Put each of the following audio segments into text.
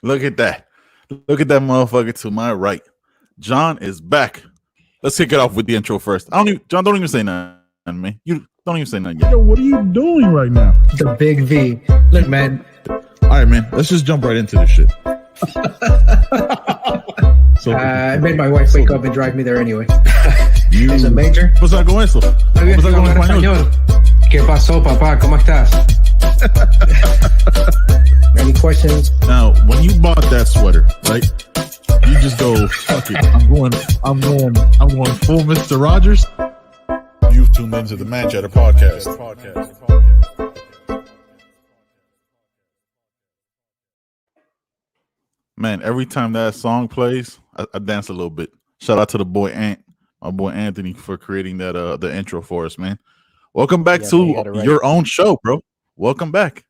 Look at that. Look at that motherfucker to my right. John is back. Let's kick it off with the intro first. John, don't even say nothing, man. You don't even say nothing yet. Yo, what are you doing right now? The big V. Look, man. All right, man. Let's just jump right into this shit. I made my wife wake up and drive me there anyway. Is it major? Pasó con eso? Pasó con español? ¿Qué pasó, papá? ¿Cómo estás? Any questions? Now, when you bought that sweater, right? You just go, fuck it. I'm going full Mr. Rogers. You've tuned into the Man Chatter podcast. Man, every time that song plays, I dance a little bit. Shout out to the boy my boy Anthony, for creating that the intro for us, man. Welcome back to your own show, bro. Welcome back.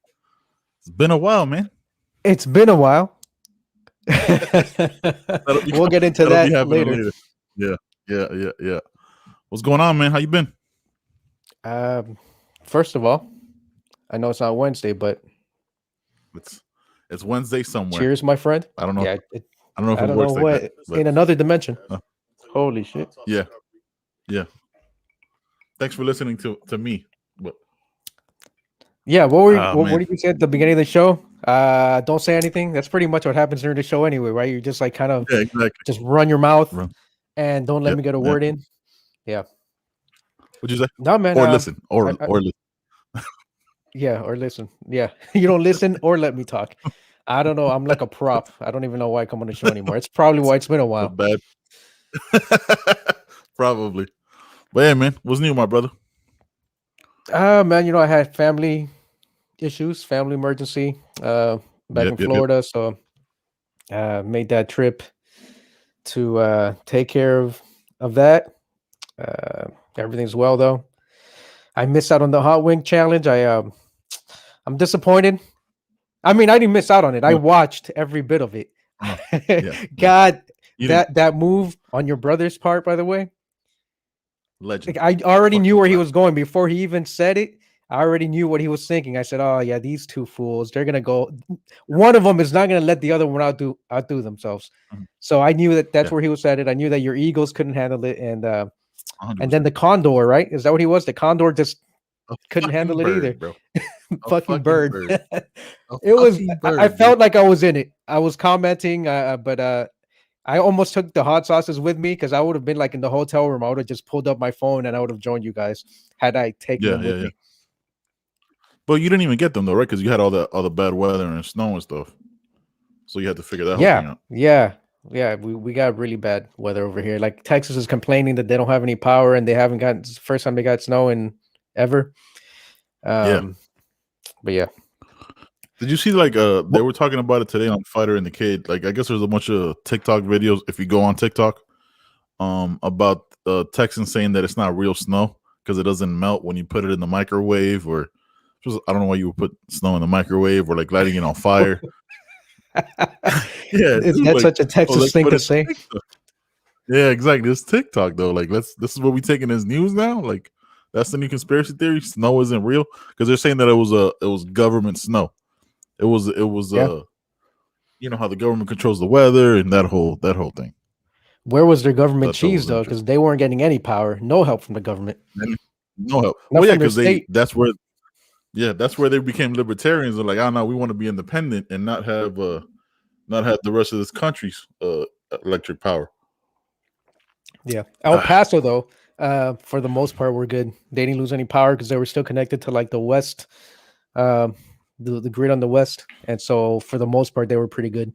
It's been a while, man. It's been a while. We'll get into that later. Yeah. What's going on, man? How you been? First of all, I know it's not Wednesday, but it's Wednesday somewhere. Cheers, my friend. I don't know. Yeah, I don't know if it works like that. But in another dimension. Holy shit. Yeah. Thanks for listening to me. Yeah, what did you say at the beginning of the show? Don't say anything. That's pretty much what happens during the show anyway, right? You just like kind of just run your mouth and don't let me get a word in. Yeah. What'd you say? No, man. Or listen. Or listen. Yeah, or listen. Yeah. You don't listen or let me talk. I don't know. I'm like a prop. I don't even know why I come on the show anymore. It's probably why it's been a while. Bad. Probably. But yeah, man, what's new, my brother? Man, I had family issues, family emergency back in Florida. So made that trip to take care of that. Everything's well though. I missed out on the hot wing challenge. I'm disappointed. I mean, I didn't miss out on it. I watched every bit of it. God, that move on your brother's part, by the way. Legend. Like, I already knew where he was going before he even said it. I already knew what he was thinking. I said, "Oh yeah, these two fools. They're gonna go. One of them is not gonna let the other one outdo themselves." Mm-hmm. So I knew that's where he was headed. I knew that your Eagles couldn't handle it, and then the Condor, right? Is that what he was? The Condor just couldn't handle it either. Bro. fucking bird. It was. I felt like I was in it. I was commenting, but I almost took the hot sauces with me because I would have been like in the hotel room. I would have just pulled up my phone and I would have joined you guys had I taken them with me. But you didn't even get them though, right? Because you had all the bad weather and snow and stuff. So you had to figure that whole thing out. Yeah. We got really bad weather over here. Like Texas is complaining that they don't have any power and they haven't gotten. It's the first time they got snow in ever. But yeah. Did you see they were talking about it today on Fighter and the Kid? Like I guess there's a bunch of TikTok videos if you go on TikTok, about Texans saying that it's not real snow because it doesn't melt when you put it in the microwave, or I don't know why you would put snow in the microwave or like lighting it on fire. Is that such a Texas thing to say? Yeah, exactly. It's TikTok though. Like this is what we taking as news now. Like that's the new conspiracy theory. Snow isn't real because they're saying that it was government snow. It was you know how the government controls the weather and that whole thing. Where was their government cheese though? Because they weren't getting any power, no help from the government. No help. Well, yeah, because that's where they became libertarians. They're like, oh no, we want to be independent and not have the rest of this country's electric power. Yeah, El Paso though, for the most part, were good. They didn't lose any power because they were still connected to like the west. The grid on the west, and so for the most part they were pretty good,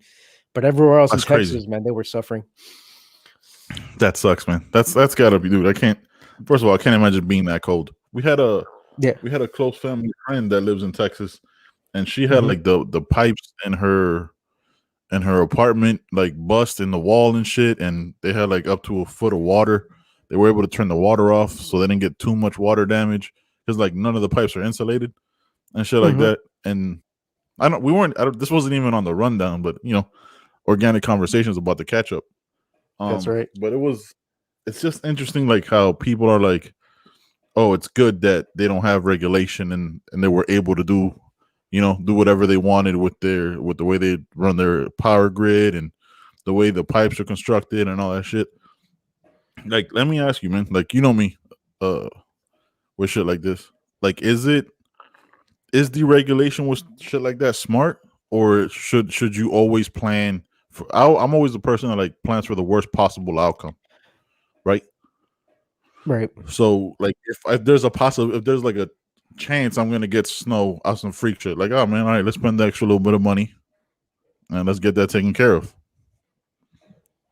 but everywhere else in Texas, man, they were suffering. That sucks, man. That's gotta be, dude. First of all, I can't imagine being that cold. We had a close family friend that lives in Texas, and she had like the pipes in her apartment like bust in the wall and shit, and they had like up to a foot of water. They were able to turn the water off so they didn't get too much water damage because like none of the pipes are insulated and shit like that. And this wasn't even on the rundown, but organic conversations about the catch up. That's right. But it's just interesting, like how people are like, oh, it's good that they don't have regulation and they were able to do do whatever they wanted with the way they run their power grid and the way the pipes are constructed and all that shit. Like, let me ask you, man. Like, you know me, with shit like this. Like, is deregulation with shit like that smart, or should you always plan for? I'm always the person that like plans for the worst possible outcome, right? Right. So, like, if there's like a chance I'm gonna get snow out some freak shit, like, oh man, all right, let's spend the extra little bit of money and let's get that taken care of.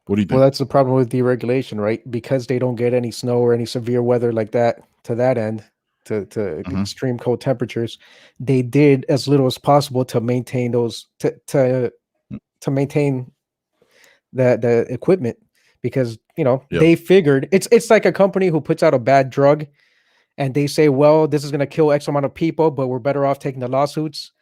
What do you think? Well, that's the problem with deregulation, right? Because they don't get any snow or any severe weather like that to that end, to extreme cold temperatures. They did as little as possible to maintain those to maintain the equipment, because they figured it's like a company who puts out a bad drug and they say, well, this is going to kill X amount of people, but we're better off taking the lawsuits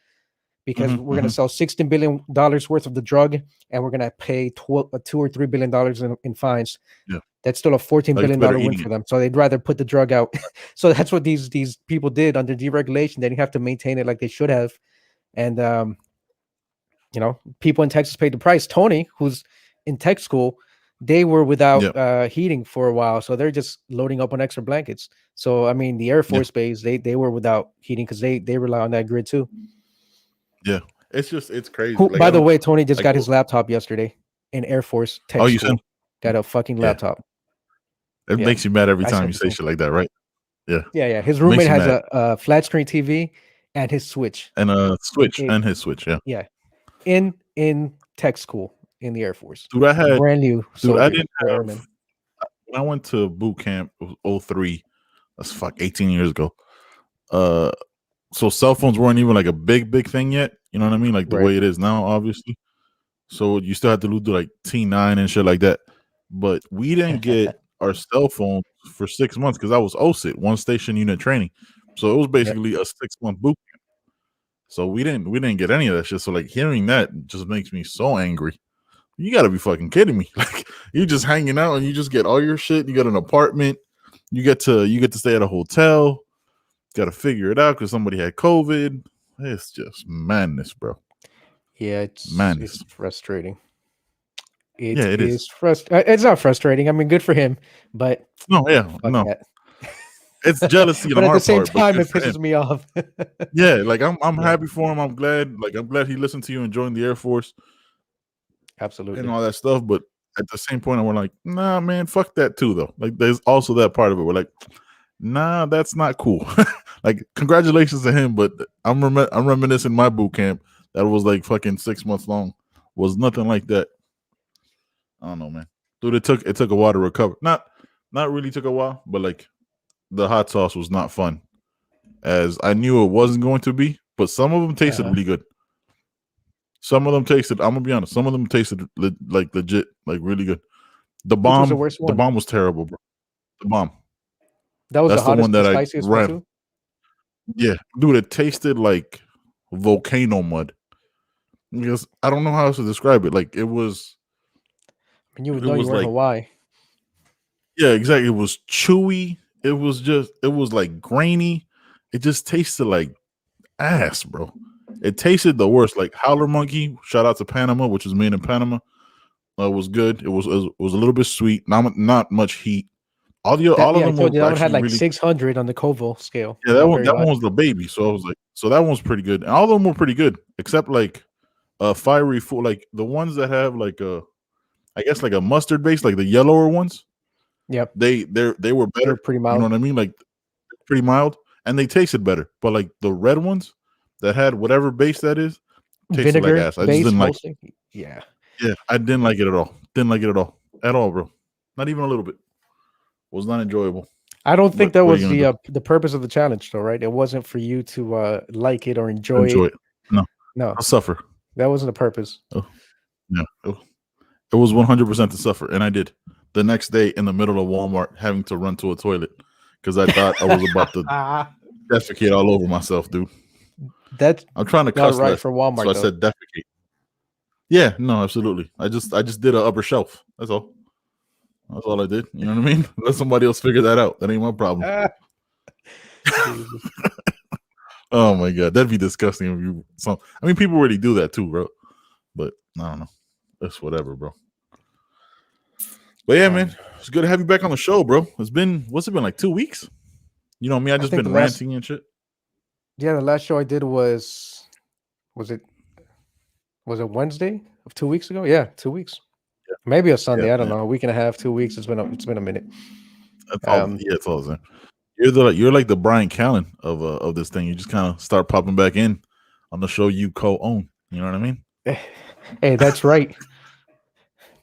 because we're going to sell $16 billion worth of the drug and we're going to pay $2 or $3 billion in fines. Yeah. That's still a $14 billion win for them. So they'd rather put the drug out. So that's what these people did under deregulation. They didn't have to maintain it like they should have. And, people in Texas paid the price. Tony, who's in tech school, they were without heating for a while. So they're just loading up on extra blankets. So, I mean, the Air Force Base, they were without heating because they rely on that grid too. Yeah. It's crazy. Like, by the way, Tony just got his laptop yesterday in Air Force tech school. Said? Got a fucking laptop. It makes you mad every time you say shit like that, right? Yeah. Yeah. His roommate has a flat screen TV and his Switch. And a Switch and his Switch, yeah. Yeah. In tech school in the Air Force. Dude, I had brand new. Dude, I didn't have, when I went to boot camp, it was 03. That's 18 years ago. So cell phones weren't even like a big thing yet. You know what I mean? Like the way it is now, obviously. So you still had to do like T9 and shit like that. But we didn't get our cell phones for 6 months because I was OSIT, one station unit training. So it was basically a 6-month boot camp. So we didn't get any of that shit. So like hearing that just makes me so angry. You gotta be fucking kidding me. Like, you just hanging out and you just get all your shit. You got an apartment. You get to stay at a hotel. Got to figure it out because somebody had COVID. It's just madness, bro. Yeah, it's frustrating. It is. It's not frustrating. I mean, good for him, but no. It's jealousy but on at the same part, time, it pisses me off. Yeah, like I'm happy for him. I'm glad he listened to you and joined the Air Force. Absolutely. And all that stuff, but at the same point, we're like, nah, man, fuck that too, though. Like, there's also that part of it. We're like, nah, that's not cool. Like, congratulations to him, but I'm reminiscing my boot camp that was like fucking 6 months long. Was nothing like that. I don't know, man. Dude, it took a while to recover. Not really took a while, but like the hot sauce was not fun, as I knew it wasn't going to be. But some of them tasted really good. Some of them tasted, I'm gonna be honest, some of them tasted like legit, like really good. The bomb, was the worst one? The bomb was terrible, bro. The bomb. That's the hottest, one that spiciest one too? Yeah, dude, it tasted like volcano mud. Because I don't know how else to describe it. Like, it was. And you would know you were in Hawaii. Yeah, exactly. It was chewy. It was like grainy. It just tasted like ass, bro. It tasted the worst. Like Howler Monkey, shout out to Panama, which was made in Panama. Was good. It was a little bit sweet. Not much heat. All of them were that one had like really, 600 on the Koval scale. Yeah, that one was the baby. So I was like, so that one's pretty good. And all of them were pretty good, except like fiery food, like the ones that have like I guess like a mustard base, like the yellower ones. Yep. They were better. They're pretty mild. You know what I mean? Like pretty mild, and they tasted better. But like the red ones that had whatever base that is, tasted vinegar like ass. I just didn't like it. Yeah. Yeah, I didn't like it at all. Didn't like it at all. At all, bro. Not even a little bit. Was not enjoyable. I don't think that was the purpose of the challenge, though, right? It wasn't for you to like it or enjoy it. No. I'll suffer. That wasn't the purpose. Oh, no. It was 100% to suffer, and I did. The next day, in the middle of Walmart, having to run to a toilet because I thought I was about to defecate all over myself, dude. I'm trying to cuss right for Walmart, so I said defecate. Yeah, no, absolutely. I just did an upper shelf. That's all. That's all I did. You know what I mean? Let somebody else figure that out. That ain't my problem. Oh my god, that'd be disgusting if you. I mean, people already do that too, bro. But I don't know. That's whatever, bro. But yeah, man, it's good to have you back on the show, bro. What's it been like 2 weeks? You know me, I just been ranting and shit. Yeah, the last show I did was it Wednesday of 2 weeks ago? Yeah, 2 weeks. Yeah. Maybe a Sunday. I don't know. A week and a half, 2 weeks. It's been a minute. That's all. It's all the same. You're like the Brian Callen of this thing. You just kind of start popping back in on the show you co-own. You know what I mean? Hey, that's right.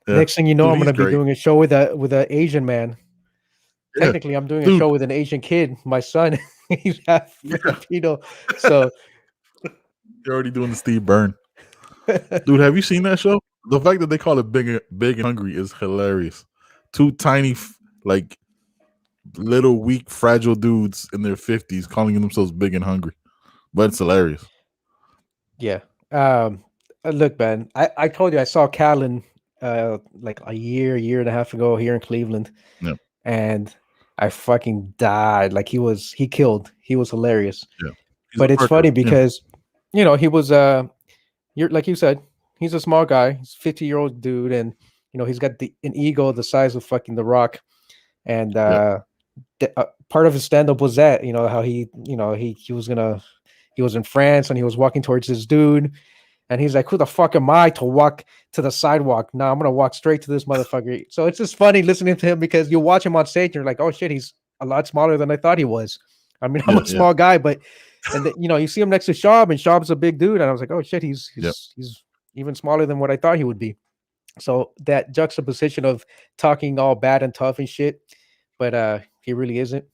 Next thing you know, I'm going to be doing a show with a Asian man. Yeah. Technically, I'm doing a show with an Asian kid. My son, he's half Filipino. So you're already doing the Steve Byrne. Dude, have you seen that show? The fact that they call it Big and Hungry is hilarious. Two tiny, like, little, weak, fragile dudes in their 50s calling themselves big and hungry. But it's hilarious. Yeah. Look, man, I told you I saw Callen like a year and a half ago here in Cleveland. Yeah. And I fucking died. Like he was hilarious. Yeah. But it's funny because, you know, he was you're like you said, he's a small guy. He's a 50-year-old dude, and you know, he's got an ego the size of fucking The Rock. And part of his stand-up was that, you know, how he was in France and he was walking towards this dude, and he's like, who the fuck am I to walk to the sidewalk? No, I'm gonna walk straight to this motherfucker. So it's just funny listening to him because you watch him on stage and you're like, oh shit, he's a lot smaller than I thought he was. I mean, I'm a small guy, but and you know, you see him next to Schaub, and Schaub's a big dude, and I was like, oh shit, he's even smaller than what I thought he would be. So that juxtaposition of talking all bad and tough and shit, but he really isn't.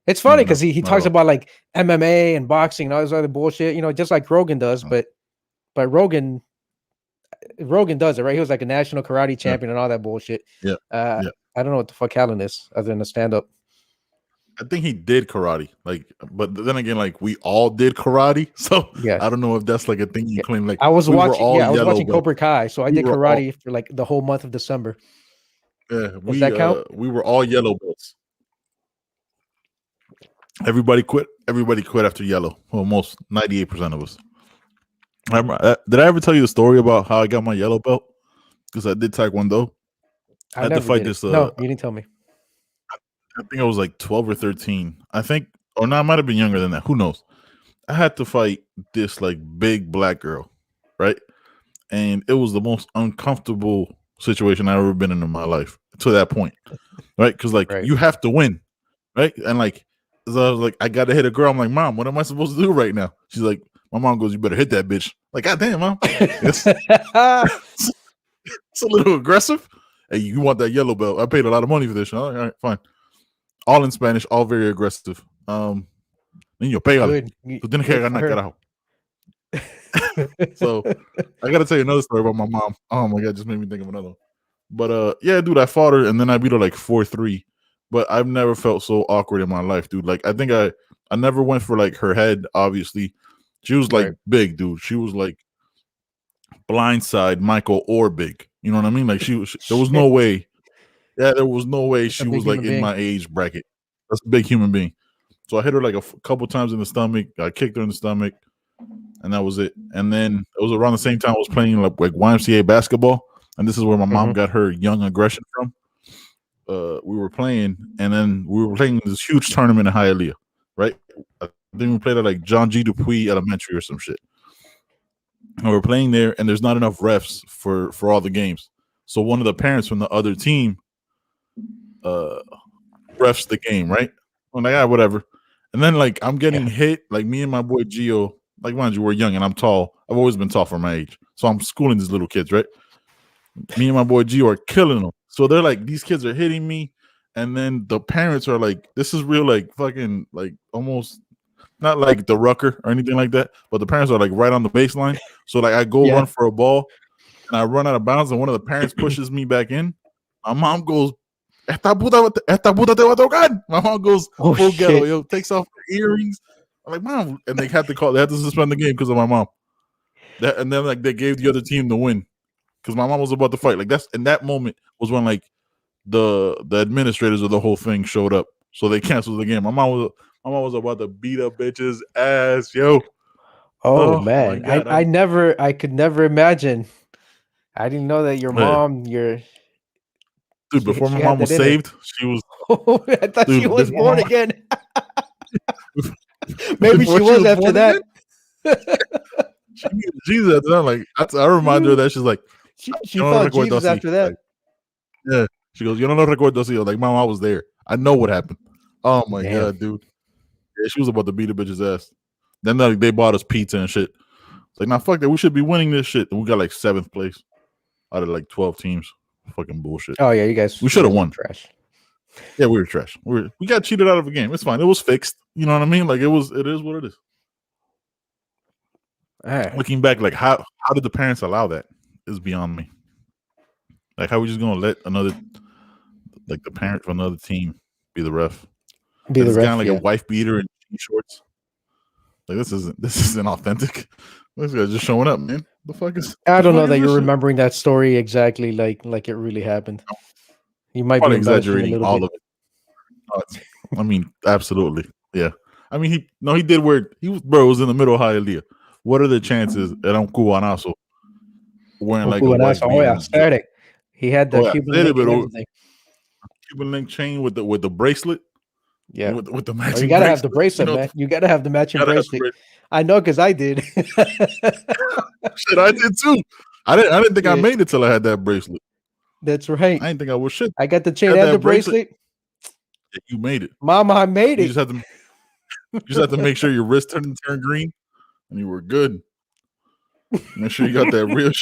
It's funny because he talks about like MMA and boxing and all this other bullshit, you know, just like Rogan does. But Rogan does it, right? He was like a national karate champion and all that bullshit. Yeah. I don't know what the fuck Callen is other than a stand-up. I think he did karate, like, but then again, like we all did karate, so I don't know if that's like a thing you claim. Like I was watching Cobra Kai, so I did karate for like the whole month of December. Yeah, does that count? We were all yellow belts. Everybody quit after yellow. Well, most 98% of us. Did I ever tell you the story about how I got my yellow belt? Because I did Taekwondo. I had to fight this. No, you didn't tell me. I think I was like 12 or 13. I think, or no, I might have been younger than that. Who knows? I had to fight this like big black girl, right? And it was the most uncomfortable situation I've ever been in my life to that point, right? Because like you have to win, right? And like, so I was like, I got to hit a girl. I'm like, Mom, what am I supposed to do right now? She's like, my mom goes, you better hit that bitch. Like, God damn, Mom. It's a little aggressive. Hey, you want that yellow belt? I paid a lot of money for this. All right, fine. All in Spanish, all very aggressive. Niño, pégale. Tú tienes que ganar, carajo. So I gotta tell you another story about my mom. Oh my god, just made me think of another one. But yeah, dude, I fought her and then I beat her like 4-3. But I've never felt so awkward in my life, dude. Like I think I never went for like her head, obviously. She was like big, dude. She was like blindside Michael or big. You know what I mean? Like there was no way. Yeah, there was no way she was like in my age bracket. That's a big human being. So I hit her like a couple times in the stomach. I kicked her in the stomach, and that was it. And then it was around the same time I was playing like YMCA basketball, and this is where my mom got her young aggression from. We were playing, and then we were playing this huge tournament in Hialeah, right? I think we played at like John G. Dupuy Elementary or some shit. And we're playing there, and there's not enough refs for all the games. So one of the parents from the other team refs the game, right? I'm like, whatever. And then like I'm getting hit, like me and my boy Gio, like mind you, we're young and I'm tall. I've always been tall for my age. So I'm schooling these little kids, right? Me and my boy Gio are killing them. So they're like, these kids are hitting me. And then the parents are like, this is real, like fucking like almost not like the rucker or anything like that, but the parents are like right on the baseline. So like I go run for a ball and I run out of bounds and one of the parents pushes me back in. My mom goes, Esta puta te va a tocar. My mom goes full ghetto, yo, takes off her earrings. I'm like, Mom, and they had to suspend the game because of my mom. And then like they gave the other team the win because my mom was about to fight. Like in that moment was when like the administrators of the whole thing showed up, so they canceled the game. My mom My mom was about to beat a bitch's ass, yo. Oh man, I could never imagine. I didn't know that your mom, dude. Before my she mom had was that in her. saved, she was. Oh, I thought she Dude, was before born my again. Maybe she before was after born that. She needed Jesus at the time. Like I remind her of that she's like, she found Jesus after that. Like, yeah, she goes, "Yo no recuerdo así." Like, mom, I was there. I know what happened. Oh my god, dude. Yeah, she was about to beat a bitch's ass. Then they bought us pizza and shit. It's like, nah, fuck that. We should be winning this shit. And we got like 7th place out of like 12 teams. Fucking bullshit. Oh yeah, you guys. We should have won. Trash. Yeah, we were trash. We got cheated out of a game. It's fine. It was fixed. You know what I mean? Like it is what it is. Right. Looking back, like how did the parents allow that? Is beyond me. Like how we just gonna let another, like the parent from another team be the ref? Be the ref, kind of like a wife beater and shorts. Like this isn't authentic. This guy's just showing up, man. The fuck is? I don't know that you're remembering that story exactly like it really happened. You might be exaggerating all of it. I mean, absolutely, yeah. I mean, he did where he was in the middle of Hialeah. What are the chances that I'm cubanazo wearing like a white beater? He had the Cuban link and everything. Cuban link chain with the bracelet. Yeah, with the matching. You gotta have the bracelet, man. You gotta have the matching bracelet. I know because I did. Shit, I did too. I didn't think I made it till I had that bracelet. That's right. I didn't think I was shit. I got the chain and the bracelet. Yeah, you made it, Mama. I made it. You just have to make sure your wrist turn green, and you were good. Make sure you got that real.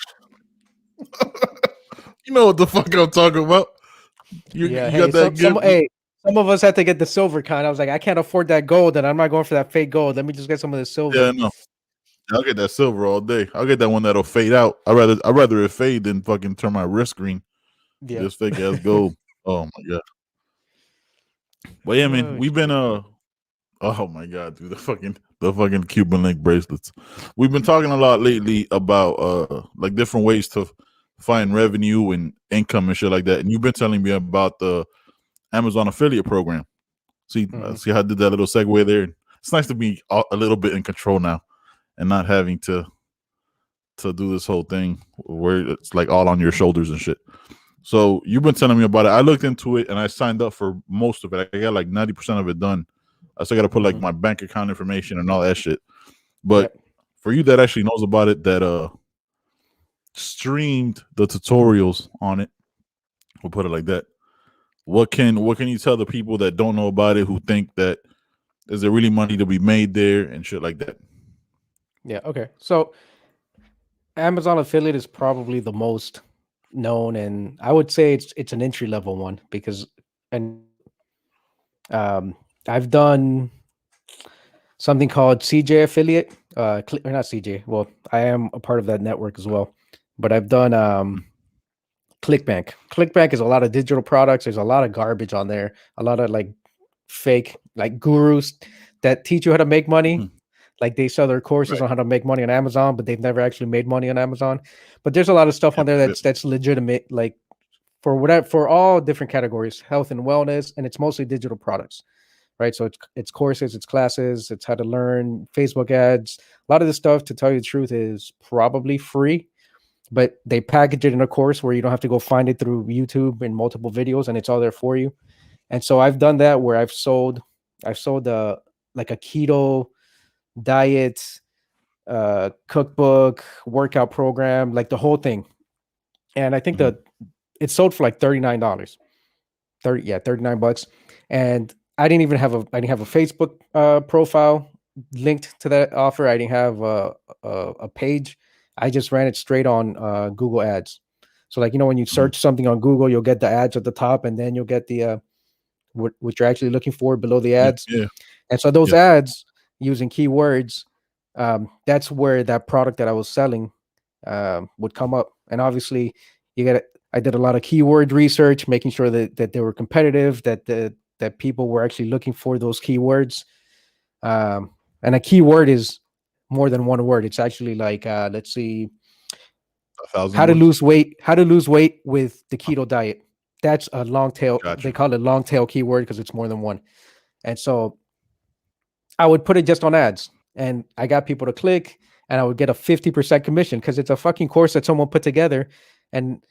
You know what the fuck I'm talking about. You got that. Some of us had to get the silver kind. I was like, I can't afford that gold, and I'm not going for that fake gold. Let me just get some of the silver. Yeah, no. I'll get that silver all day. I'll get that one that'll fade out. I'd rather it fade than fucking turn my wrist green. Yeah. Just fake ass gold. Oh my god. Well, yeah, man, we've been oh my god, dude, the fucking Cuban link bracelets. We've been talking a lot lately about like different ways to find revenue and income and shit like that. And you've been telling me about the Amazon affiliate program. See how I did that little segue there? It's nice to be a little bit in control now and not having to do this whole thing where it's like all on your shoulders and shit. So you've been telling me about it. I looked into it and I signed up for most of it. I got like 90% of it done. I still got to put like my bank account information and all that shit. But for you that actually knows about it, that streamed the tutorials on it, we'll put it like that. What can you tell the people that don't know about it, who think that is there really money to be made there and shit like that? Yeah. Okay. So Amazon affiliate is probably the most known, and I would say it's an entry level one because, I've done something called CJ affiliate, or not CJ. Well, I am a part of that network as well, but I've done ClickBank. ClickBank is a lot of digital products. There's a lot of garbage on there, a lot of like fake like gurus that teach you how to make money. Like they sell their courses on how to make money on Amazon, but they've never actually made money on Amazon. But there's a lot of stuff on there that's legitimate, like for all different categories, health and wellness, and it's mostly digital products, right? So it's courses, it's classes, it's how to learn, Facebook ads. A lot of this stuff, to tell you the truth, is probably free, but they package it in a course where you don't have to go find it through YouTube and multiple videos, and it's all there for you. And so I've done that where I've sold like a keto diet, cookbook, workout program, like the whole thing. And I think that it sold for like $39. $39. And I didn't have a Facebook profile linked to that offer. I didn't have a page. I just ran it straight on Google Ads. So like, when you search something on Google, you'll get the ads at the top, and then you'll get the what you're actually looking for below the ads. Yeah. And so those ads using keywords, that's where that product that I was selling would come up. And obviously I did a lot of keyword research, making sure that they were competitive, that people were actually looking for those keywords. And a keyword is more than one word. It's actually like, let's see, how to lose weight with the keto diet. That's a long tail. Gotcha. They call it long tail keyword because it's more than one. And so I would put it just on ads, and I got people to click, and I would get a 50% commission because it's a fucking course that someone put together, and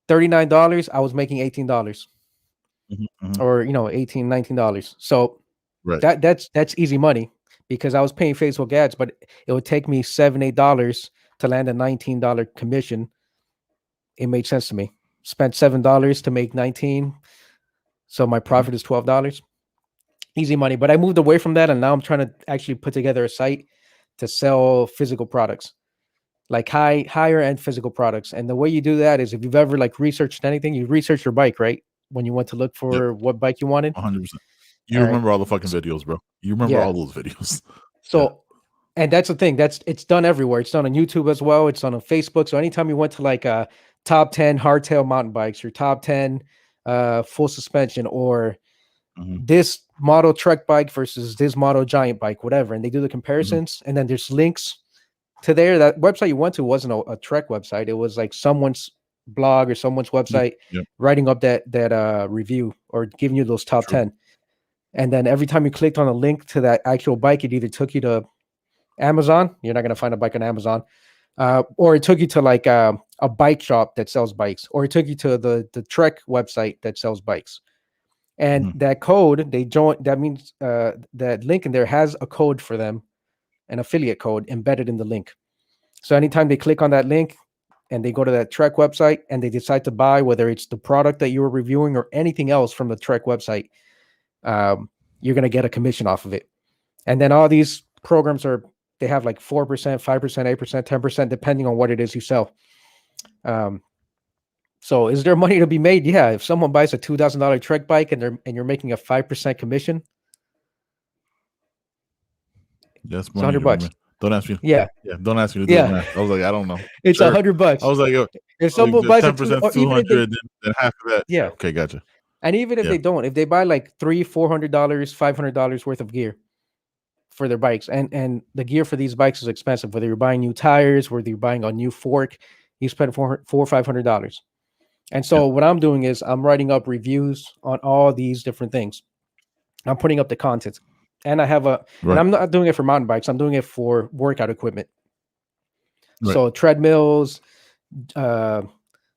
$39, I was making $18, or $18, $19. So Right. that's easy money because I was paying Facebook ads, but it would take me $7, $8 to land a $19 commission. It made sense to me. Spent $7 to make 19, so my profit is $12. Easy money. But I moved away from that, and now I'm trying to actually put together a site to sell physical products, like higher end physical products. And the way you do that is, if you've ever like researched anything, you research your bike, right? When you went to look for what bike you wanted. 100%. You remember all the fucking videos, bro. You remember all those videos. So, and that's the thing. It's done everywhere. It's done on YouTube as well. It's done on Facebook. So anytime you went to like top 10 hardtail mountain bikes, or top 10 full suspension, or this model trek bike versus this model giant bike, whatever, and they do the comparisons, and then there's links to there. That website you went to wasn't a trek website. It was like someone's blog or someone's website writing up that review or giving you those top 10. And then every time you clicked on a link to that actual bike, it either took you to Amazon. You're not going to find a bike on Amazon. Or it took you to like a bike shop that sells bikes, or it took you to the Trek website that sells bikes. And that code, that means that link in there has a code for them, an affiliate code embedded in the link. So anytime they click on that link and they go to that Trek website and they decide to buy, whether it's the product that you were reviewing or anything else from the Trek website, you're going to get a commission off of it. And then all these programs they have like 4%, 5%, 8%, 10%, depending on what it is you sell. So is there money to be made? Yeah. If someone buys a $2,000 Trek bike and you're making a 5% commission, that's $100. Man. Don't ask me. Yeah. Don't ask me to do that. I was like, I don't know. It's $100. I was like, if someone buys 10%, 200, then half of that. Yeah. Okay, gotcha. And even if they don't, if they buy like $300, $400, $500 worth of gear for their bikes, and the gear for these bikes is expensive, whether you're buying new tires, whether you're buying a new fork, you spend $400 or $500. And so what I'm doing is I'm writing up reviews on all these different things. I'm putting up the content, and I have and I'm not doing it for mountain bikes. I'm doing it for workout equipment. So treadmills,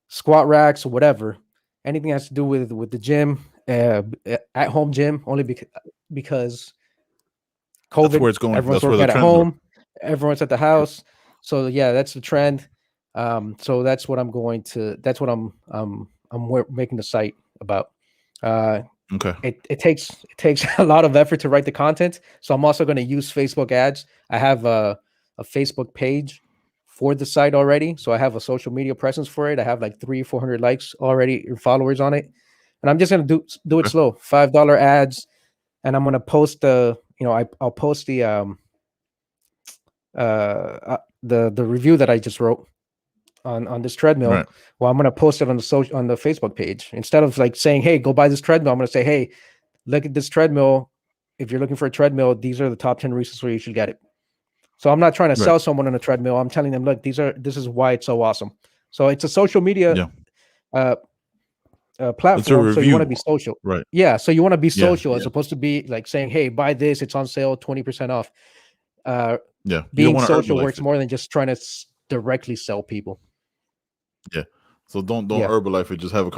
squat racks, whatever. Anything has to do with the gym, at home gym, only because COVID, that's where it's going. Everyone's working at home, everyone's at the house. So that's the trend. So that's what I'm making the site about. Okay. It takes a lot of effort to write the content. So I'm also going to use Facebook ads. I have a Facebook page for the site already. So I have a social media presence for it. I have like 300-400 likes already, or followers on it. And I'm just going to do it slow, $5 ads. And I'm going to post I'll post the review that I just wrote on this treadmill. Right. Well, I'm going to post it on the Facebook page. Instead of like saying, hey, go buy this treadmill, I'm going to say, hey, look at this treadmill. If you're looking for a treadmill, these are the top 10 reasons where you should get it. So I'm not trying to sell someone on a treadmill. I'm telling them, look, this is why it's so awesome. So it's a social media platform. So you want to be social. Right. Yeah. So you want to be social as opposed to be like saying, hey, buy this, it's on sale, 20% off. Being social works more than just trying to directly sell people. Yeah. So don't Herbalife it. Just have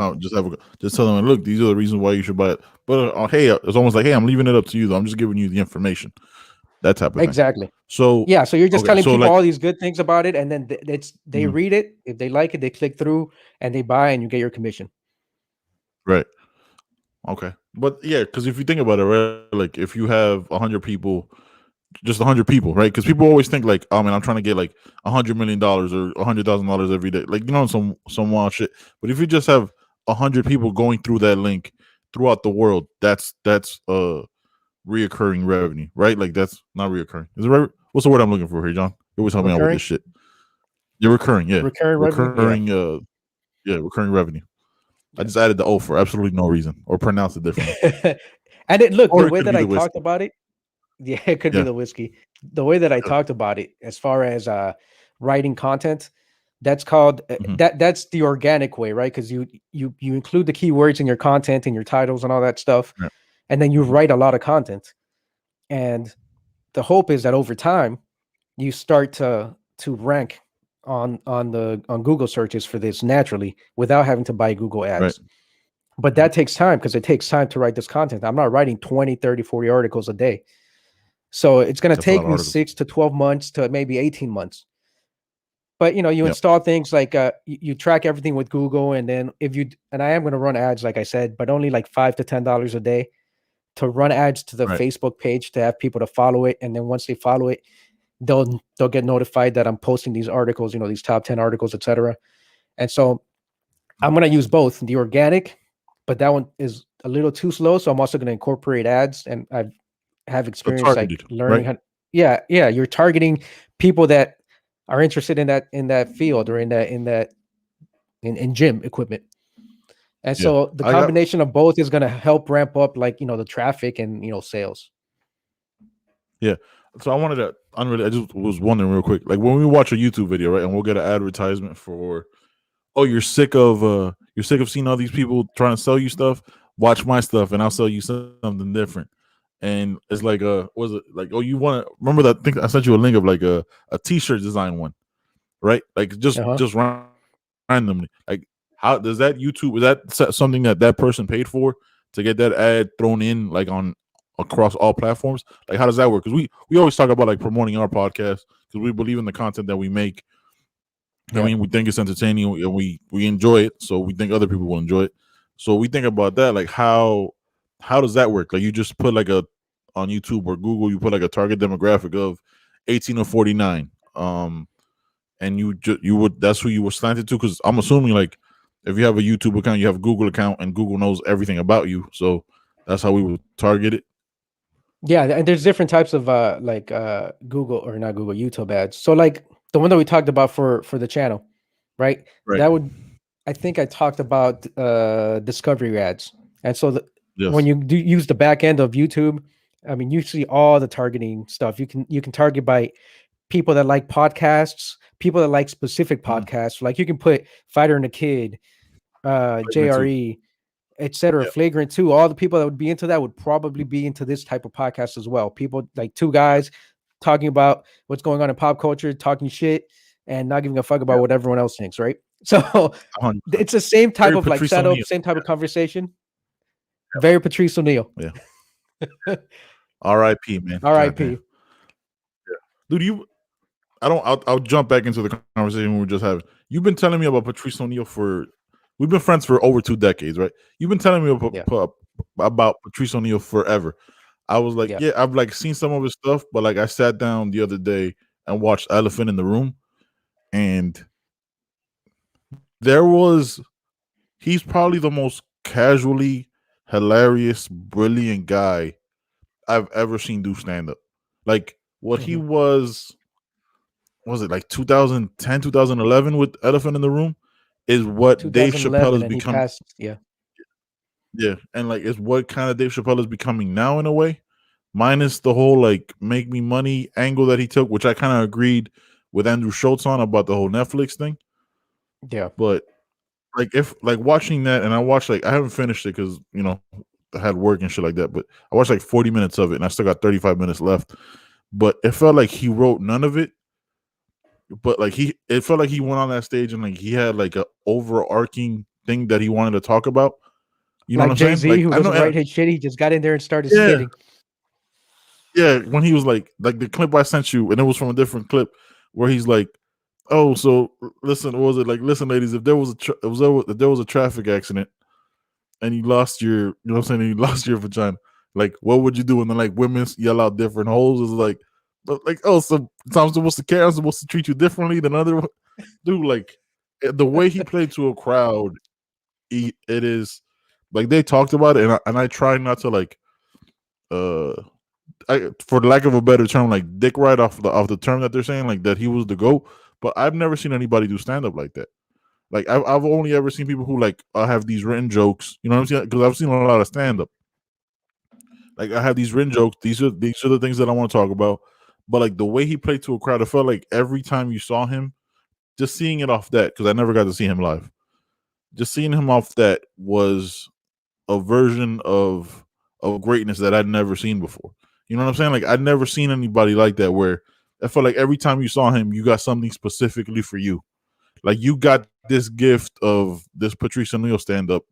just tell them, look, these are the reasons why you should buy it. But hey, it's almost like, hey, I'm leaving it up to you. I'm just giving you the information. That type of thing. Exactly. So so you're just telling people all these good things about it, and then they read it. If they like it, they click through and they buy, and you get your commission. Right. Okay. But because if you think about it, right, like if you have 100 people, just 100 people, right? Because people always think like, oh man, I'm trying to get like $100 million or $100,000 every day, like some wild shit. But if you just have 100 people going through that link throughout the world, that's reoccurring revenue, right? Like that's not reoccurring. Is it right? What's the word I'm looking for here, John? You always help me out with this shit. Yeah, recurring. Yeah, recurring revenue. I just added the O for absolutely no reason, or pronounced it differently. And the way that I talked about it, it could be the whiskey. The way that I talked about it, as far as writing content, that's called that's the organic way, right? Because you include the keywords in your content and your titles and all that stuff, and then you write a lot of content. And the hope is that over time you start to rank on Google searches for this naturally without having to buy Google Right. ads. But that takes time because it takes time to write this content. I'm not writing 20, 30, 40 articles a day. So it's going to That's a lot take of me articles. 6 to 12 months to maybe 18 months. But you Yep. install things like you track everything with Google, and then and I am going to run ads, like I said, but only like $5 to $10 a day to run ads to the Right. Facebook page to have people to follow it, and then once they follow it, they'll get notified that I'm posting these articles, these top 10 articles, etc. And so I'm going to use both the organic, but that one is a little too slow. So I'm also going to incorporate ads, and I have But experience like targeted, learning right? how. Yeah, you're targeting people that are interested in that field or in gym equipment. And Yeah. so the I got combination of both is going to help ramp up like the traffic and sales. Yeah. So I wanted to unrelated. I just was wondering real quick, like when we watch a YouTube video, right, and we'll get an advertisement for, oh, you're sick of seeing all these people trying to sell you stuff. Watch my stuff, and I'll sell you something different. And it's like, was it like, oh, you want to remember that? I think I sent you a link of like a T-shirt design one, right? Like just Uh-huh. randomly. Like, how does that YouTube? Is that something that person paid for to get that ad thrown in like on across all platforms? Like, how does that work? Because we always talk about like promoting our podcast because we believe in the content that we make. I Yeah. mean, we think it's entertaining and we enjoy it, so we think other people will enjoy it. So we think about that, like how does that work? Like you just put like on YouTube or Google, you put like a target demographic of 18 or 49, and you would that's who you were slanted to. Because I'm assuming like if you have a YouTube account, you have a Google account, and Google knows everything about you, so that's how we would target it. Yeah, and there's different types of Google or not Google, YouTube ads. So like the one that we talked about for the channel, right? Right. That would I think I talked about discovery ads. And so when Yes. you do use the back end of YouTube, I mean you see all the targeting stuff. You can target by people that like podcasts, people that like specific Mhm. podcasts. Like you can put Fighter and the Kid, Me too. JRE, etc. Yep. Flagrant 2, all the people that would be into that would probably be into this type of podcast as well. People like two guys talking about what's going on in pop culture, talking shit, and not giving a fuck about Yep. what everyone else thinks, right? So 100%. it's the same type Very of like Patrice setup, O'Neal. same type of conversation. Very Patrice O'Neal. Yeah. R.I.P. Man. R.I.P. Goddamn. Dude, I'll jump back into the conversation we were just having. You've been telling me about Patrice O'Neal we've been friends for over 2 decades, right? You've been telling me about Patrice O'Neal forever. I was like, Yeah. yeah, I've like seen some of his stuff, but like I sat down the other day and watched Elephant in the Room, and he's probably the most casually hilarious, brilliant guy I've ever seen do stand up. Like what he was it like 2010, 2011 with Elephant in the Room is what Dave Chappelle 2011, is and he becoming. passed. Yeah. Yeah, and like it's what kind of Dave Chappelle is becoming now in a way, minus the whole like make me money angle that he took, which I kind of agreed with Andrew Schultz on about the whole Netflix thing. Yeah. But like if like watching that, and I watched like I haven't finished it because I had work and shit like that, but I watched like 40 minutes of it, and I still got 35 minutes left. But it felt like he wrote none of it. But like it felt like he went on that stage and like he had like a overarching thing that he wanted to talk about. You know what Like I'm saying? Jay-Z, Like who I know, doesn't write his shit, he just got in there and started yeah, spitting. yeah. When he was like the clip I sent you, and it was from a different clip where he's like, "Oh, so listen, what was it like? Listen, ladies, if there was if there was a traffic accident and you lost your, you know what I'm saying, and you lost your vagina, like what would you do?" And then like women yell out different holes. Is like, oh, so I'm supposed to care. I'm supposed to treat you differently than other dude. Like the way he played to a crowd, it is like they talked about it, and I try not to like for the lack of a better term, like dick right off the term that they're saying, like that he was the GOAT. But I've never seen anybody do stand up like that. Like I've only ever seen people who like have these written jokes. You know what I'm saying? Because I've seen a lot of stand up. Like I have these written jokes. These are the things that I want to talk about. But like the way he played to a crowd, it felt like every time you saw him, just seeing it off that, because I never got to see him live. Just seeing him off that was a version of greatness that I'd never seen before. You know what I'm saying? Like I'd never seen anybody like that where I felt like every time you saw him, you got something specifically for you. Like you got this gift of this Patrice O Neal stand up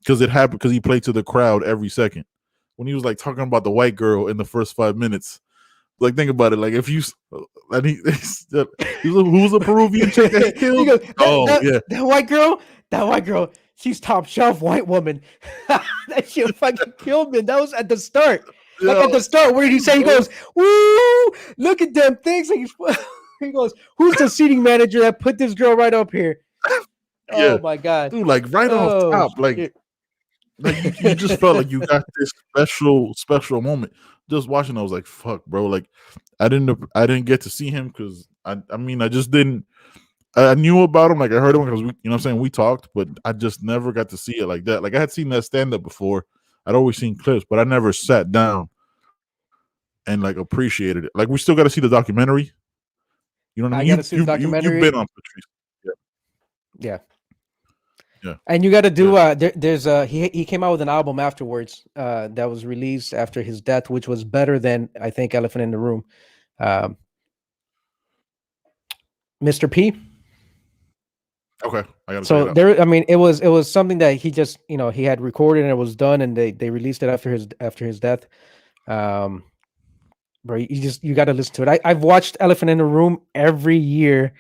because it happened because he played to the crowd every second. When he was like talking about the white girl in the first 5 minutes, like think about it. Like if you, and he was who was the Peruvian chick that he killed? Goes, yeah, that white girl, she's top shelf white woman. That shit fucking killed me. That was at the start. Like at the start, where did he say? He goes, "Woo! Look at them things." Like he goes, "Who's the seating manager that put this girl right up here?" Yeah. Oh my god, dude! Like right off top, like you just felt like you got this special moment. Just watching, I was like, "Fuck, bro!" Like I didn't get to see him because I mean, I just didn't. I knew about him, like I heard him because you know what I'm saying, we talked, but I just never got to see it like that. Like I had seen that stand up before. I'd always seen clips, but I never sat down and like appreciated it. Like we still got to see the documentary. You know what I mean? I got to see the documentary. You've been on Patrice. Yeah. Yeah. And you got to do. There's he came out with an album afterwards that was released after his death, which was better than I think Elephant in the Room. Mr. P. Okay, I gotta. So there, I mean, it was something that he just he had recorded and it was done, and they released it after his death. Bro, you got to listen to it. I've watched Elephant in the Room every year.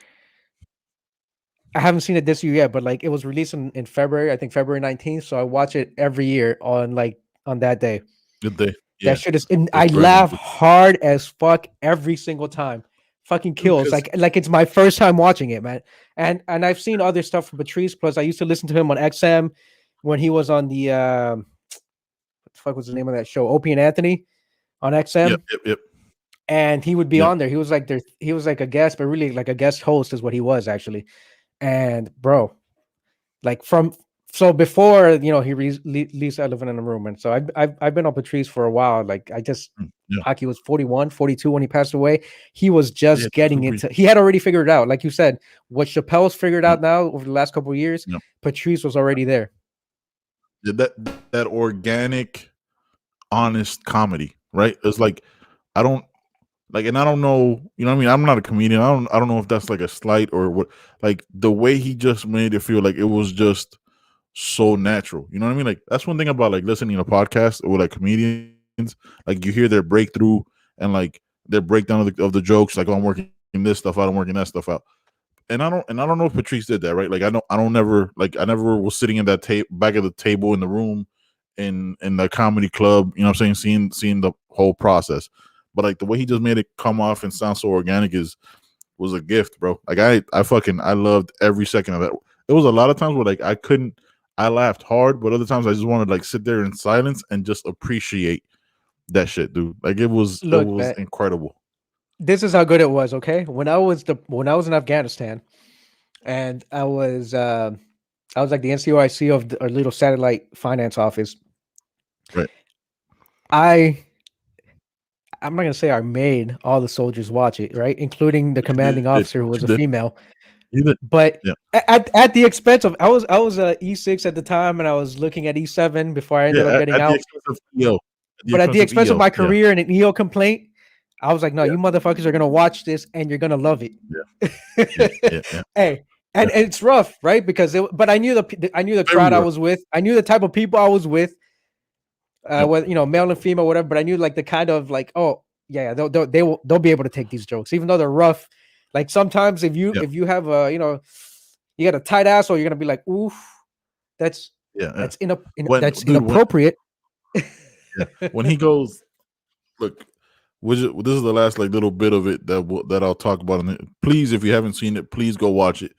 I haven't seen it this year yet, but like it was released in February, I think February 19th. So I watch it every year on that day. Good day. Yeah. That shit is. I laugh hard as fuck every single time. Fucking kills. Like it's my first time watching it, man. And I've seen other stuff from Patrice. Plus, I used to listen to him on XM when he was on the what the fuck was the name of that show? Opie and Anthony on XM. Yep. And he would be on there. He was like a guest, but really like a guest host is what he was actually. And bro, like before he released Elephant in the Room, and so I've been on Patrice for a while. Like Hockey was 41, 42 when he passed away. He was just getting into. He had already figured it out, like you said, what Chappelle's figured out now over the last couple of years. Patrice was already there. That organic, honest comedy, right? It's like I don't know, you know what I mean? I'm not a comedian. I don't know if that's like a slight or what. Like the way he just made it feel like it was just so natural. You know what I mean? Like that's one thing about like listening to podcasts with like comedians. Like you hear their breakthrough and like their breakdown of the jokes. Like, oh, I'm working this stuff out, I'm working that stuff out. And I don't know if Patrice did that, right? Like I never was sitting in that back of the table in the room in the comedy club. You know what I'm saying? Seeing the whole process. But like the way he just made it come off and sound so organic was a gift, bro. Like I loved every second of that. It was a lot of times where like I laughed hard, but other times I just wanted to like sit there in silence and just appreciate that shit, dude. Like it was man, incredible. This is how good it was. Okay, when I was in Afghanistan, and I was like the NCOIC of our little satellite finance office. Right. I'm not gonna say I made all the soldiers watch it, right, including the commanding officer who was a female. But at the expense of I was E6 at the time, and I was looking at E7 before I ended up getting out. But at the expense of my career and an EO complaint, I was like, no, you motherfuckers are gonna watch this and you're gonna love it. Hey, and it's rough, right? Because but I knew the crowd I was with. I knew the type of people I was with. Whether male and female, whatever, but I knew like the kind of like, oh yeah, they'll be able to take these jokes, even though they're rough. Like sometimes if you have a you got a tight asshole, you're gonna be like, oof, that's inappropriate. When he goes, look, this is the last like little bit of it that I'll talk about. Please, if you haven't seen it, please go watch it.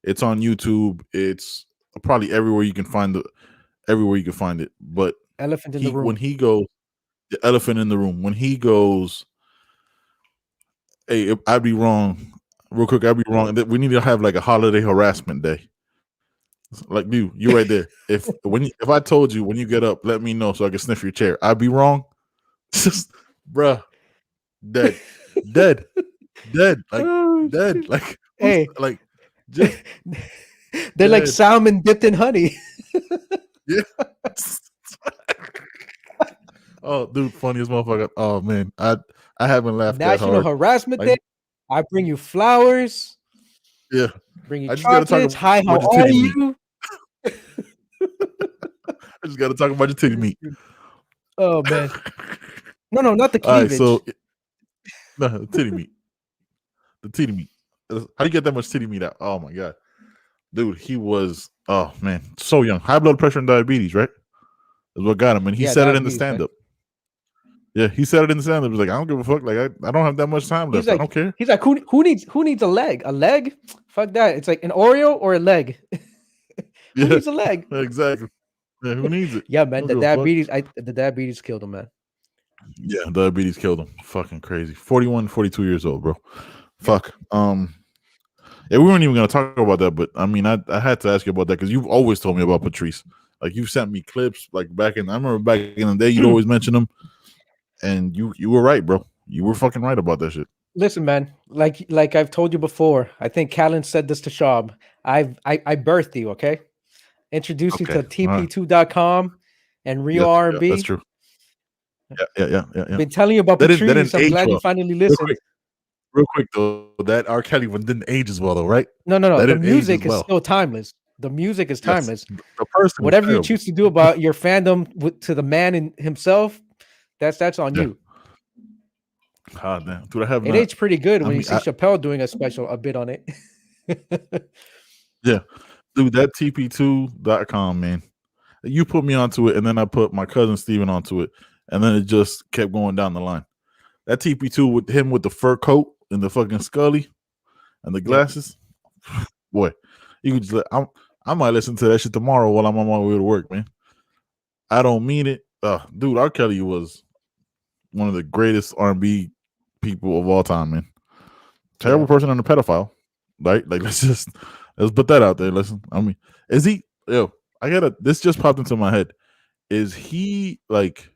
It's on YouTube. It's probably everywhere you can find it. But Elephant in the Room. When he goes, the Elephant in the Room. When he goes, hey, I'd be wrong. Real quick, I'd be wrong. We need to have like a holiday harassment day. Like, dude, you right there. If I told you when you get up, let me know so I can sniff your chair. I'd be wrong. Just, bruh, dead, like dead. Like, hey, like just they're dead. Like salmon dipped in honey. Yeah. Oh, dude, funniest motherfucker. Oh man, I haven't laughed that National hard. Harassment Day. Like, I bring you flowers. yeah, Bring you I just got to talk chocolates. Hi, how about your are titty meat. you? I just got to talk about your titty meat. Oh man. No, not the All right, cleavage. so no, the titty meat. The titty meat. How do you get that much titty meat out? Oh my god, dude, he was. Oh man, so young, high blood pressure and diabetes, right? Is what got him, and he said it in the stand up. Yeah, he said it in the stand up. He was like, I don't give a fuck. Like, I don't have that much time left. Like, I don't care. He's like, who needs a leg? A leg? Fuck that. It's like an Oreo or a leg. Who needs a leg? Exactly. Yeah, who needs it? Yeah, man. The diabetes killed him, man. Yeah, diabetes killed him. Fucking crazy. 41, 42 years old, bro. Fuck. Yeah, we weren't even gonna talk about that, but I mean, I had to ask you about that because you've always told me about Patrice. Like, you've sent me clips. Like, I remember back in the day, you'd always mention him, and you were right, bro. You were fucking right about that shit. Listen, man. Like I've told you before. I think Callan said this to Shab. I birthed you. Okay. Introduced you to TP2.com and Real R&B. That's true. Yeah. Been telling you about Patrice. I'm glad you finally listened. Real quick though, that R. Kelly one didn't age as well though, right? No. The music is still timeless. The music is timeless. Yes, the person, whatever you choose to do about your fandom to the man in himself, that's on you. God damn, dude, I have it aged pretty good when you see Chappelle doing a bit on it. Yeah, dude, that TP2.com, man. You put me onto it, and then I put my cousin Steven onto it, and then it just kept going down the line. That TP2 with him with the fur coat and the fucking Scully and the glasses, boy, you could just I might listen to that shit tomorrow while I'm on my way to work, man. I don't mean it. Dude, R. Kelly was one of the greatest R&B people of all time, man. Terrible person and a pedophile, right? Like, let's put that out there. Listen, I mean, is he? This just popped into my head. Is he like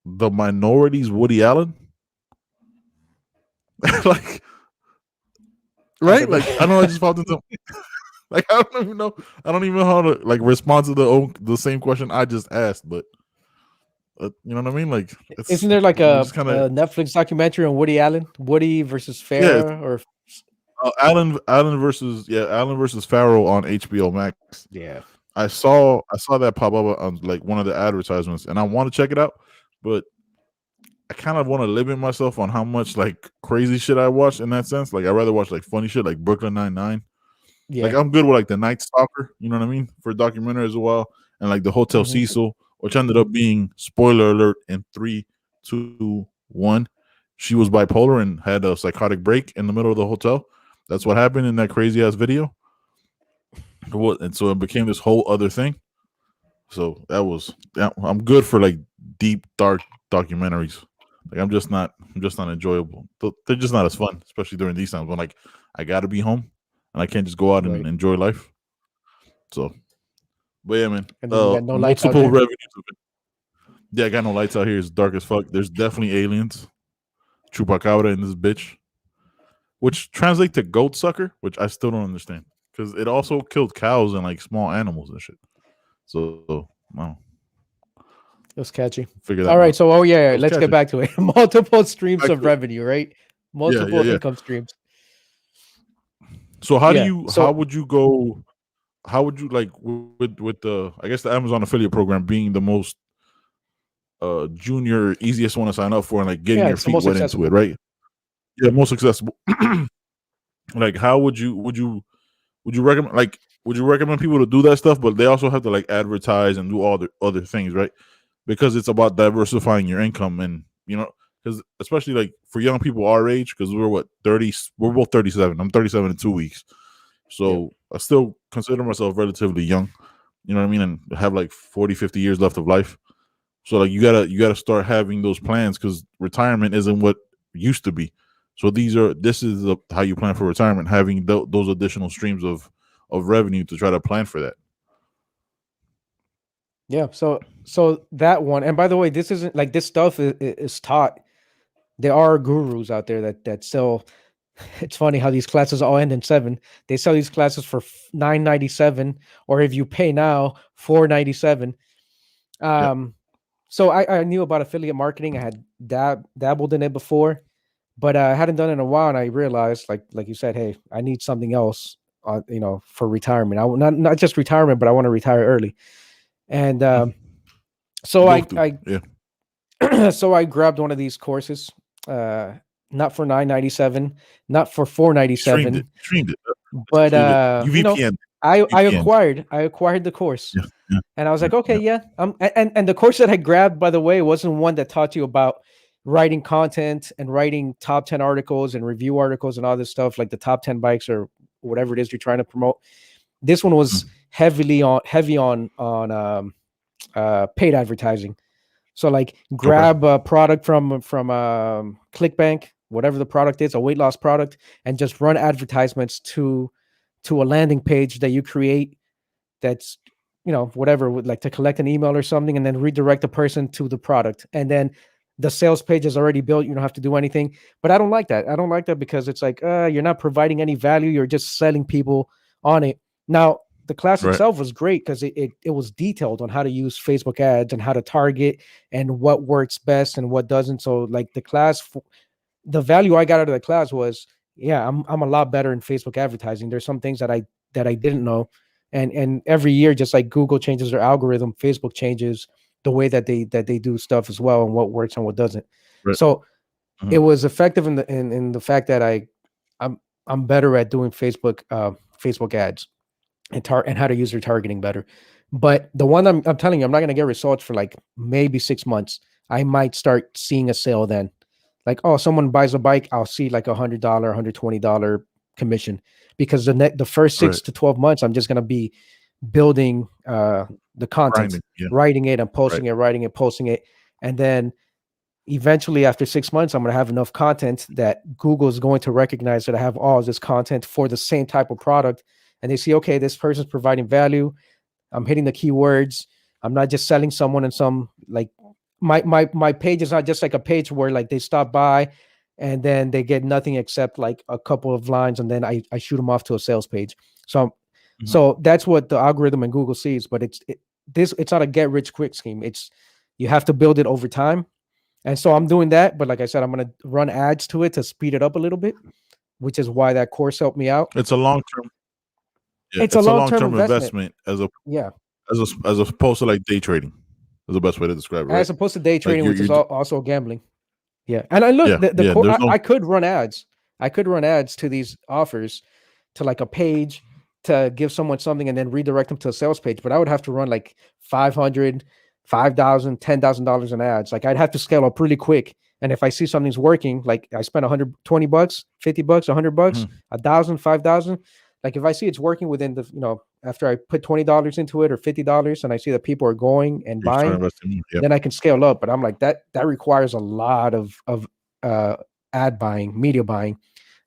the minority's Woody Allen? Like, right? Like, I don't know. I just popped into. Like, I don't even know how to like respond to the same question I just asked, but you know what I mean? Like, isn't there like a Netflix documentary on Woody Allen, Woody versus Farrell, or Allen versus Farrell on HBO Max? Yeah, I saw that pop up on like one of the advertisements, and I want to check it out, but I kind of want to limit myself on how much like crazy shit I watch in that sense. Like, I'd rather watch like funny shit like Brooklyn Nine-Nine. Yeah. Like, I'm good with like the Night Stalker, you know what I mean, for documentary as well, and like the Hotel Cecil, which ended up being, spoiler alert, in 3, 2, 1. She was bipolar and had a psychotic break in the middle of the hotel. That's what happened in that crazy ass video. And so it became this whole other thing. So I'm good for like deep, dark documentaries. Like, I'm just not enjoyable. They're just not as fun, especially during these times when like I gotta be home and I can't just go out and enjoy life. So, but yeah, man. And then you got no lights out multiple revenues. Yeah, I got no lights out here. It's dark as fuck. There's definitely aliens. Chupacabra in this bitch, which translates to goat sucker, which I still don't understand because it also killed cows and like small animals and shit. So, wow. It was catchy. All right, so let's get back to it. Multiple streams of revenue, right? Multiple income streams. So how would you go? How would you like with the, I guess, the Amazon affiliate program being the most junior, easiest one to sign up for and like getting your feet wet into it, right? Yeah, most accessible. Like, how would you recommend, like, would you recommend people to do that stuff, but they also have to like advertise and do all the other things, right? Because it's about diversifying your income, and you know, because especially like for young people our age, because we're 30, we're both 37. I'm 37 in 2 weeks, so I still consider myself relatively young, you know what I mean, and have like 40, 50 years left of life. So like you gotta start having those plans, because retirement isn't what used to be. So this is how you plan for retirement, having those additional streams of revenue to try to plan for that. Yeah, so that one, and by the way, this isn't like, this stuff is taught. There are gurus out there that sell. It's funny how these classes all end in 7. They sell these classes for $9.97, or if you pay now, $4.97. So I knew about affiliate marketing. I had dabbled in it before, but I hadn't done it in a while. And I realized, like you said, hey, I need something else, for retirement. I not just retirement, but I want to retire early. And so so I grabbed one of these courses, not for $9.97, not for $4.97, Streamed it. but You VPN. I acquired the course. Yeah, yeah, and I was like, okay, yeah. And the course that I grabbed, by the way, wasn't one that taught you about writing content and writing top 10 articles and review articles and all this stuff, like the top 10 bikes or whatever it is you're trying to promote. This one was heavy on paid advertising. So like grab a product from ClickBank, whatever the product is, a weight loss product, and just run advertisements to a landing page that you create that's, whatever, like to collect an email or something, and then redirect the person to the product. And then the sales page is already built. You don't have to do anything. But I don't like that. I don't like that because it's like, you're not providing any value. You're just selling people on it. Now, the class itself was great because it was detailed on how to use Facebook ads and how to target and what works best and what doesn't. So like the class, the value I got out of the class was, yeah, I'm a lot better in Facebook advertising. There's some things that I didn't know. And every year, just like Google changes their algorithm, Facebook changes the way that they do stuff as well, and what works and what doesn't. So it was effective in the fact that I'm better at doing Facebook ads and how to use retargeting better. But the one I'm telling you, I'm not going to get results for like maybe 6 months. I might start seeing a sale then. Like, oh, someone buys a bike, I'll see like $100, $120 commission, because the first 6 to 12 months, I'm just going to be building the content, writing it and posting it, writing it, posting it. And then eventually after 6 months, I'm going to have enough content that Google is going to recognize that I have all this content for the same type of product. And they see, okay, this person's providing value. I'm hitting the keywords. I'm not just selling someone in some, like, my page is not just like a page where like they stop by and then they get nothing except like a couple of lines, and then I shoot them off to a sales page. So so that's what the algorithm in Google sees. But it's not a get rich quick scheme. It's, you have to build it over time. And so I'm doing that. But like I said, I'm going to run ads to it to speed it up a little bit, which is why that course helped me out. It's a long-term. Yeah, it's a long-term investment as opposed to like day trading. Is the best way to describe it. Right? As opposed to day trading, which is also gambling. Yeah. And I look, I could run ads. I could run ads to these offers, to like a page, to give someone something and then redirect them to a sales page. But I would have to run like $500, $5,000, $10,000 in ads. Like I'd have to scale up really quick. And if I see something's working, like I spent $120, $50, $100, $1,000, $5,000. Like if I see it's working within the, after I put $20 into it or $50 and I see that people are going and buying, then I can scale up. But I'm like, that requires a lot of ad buying, media buying.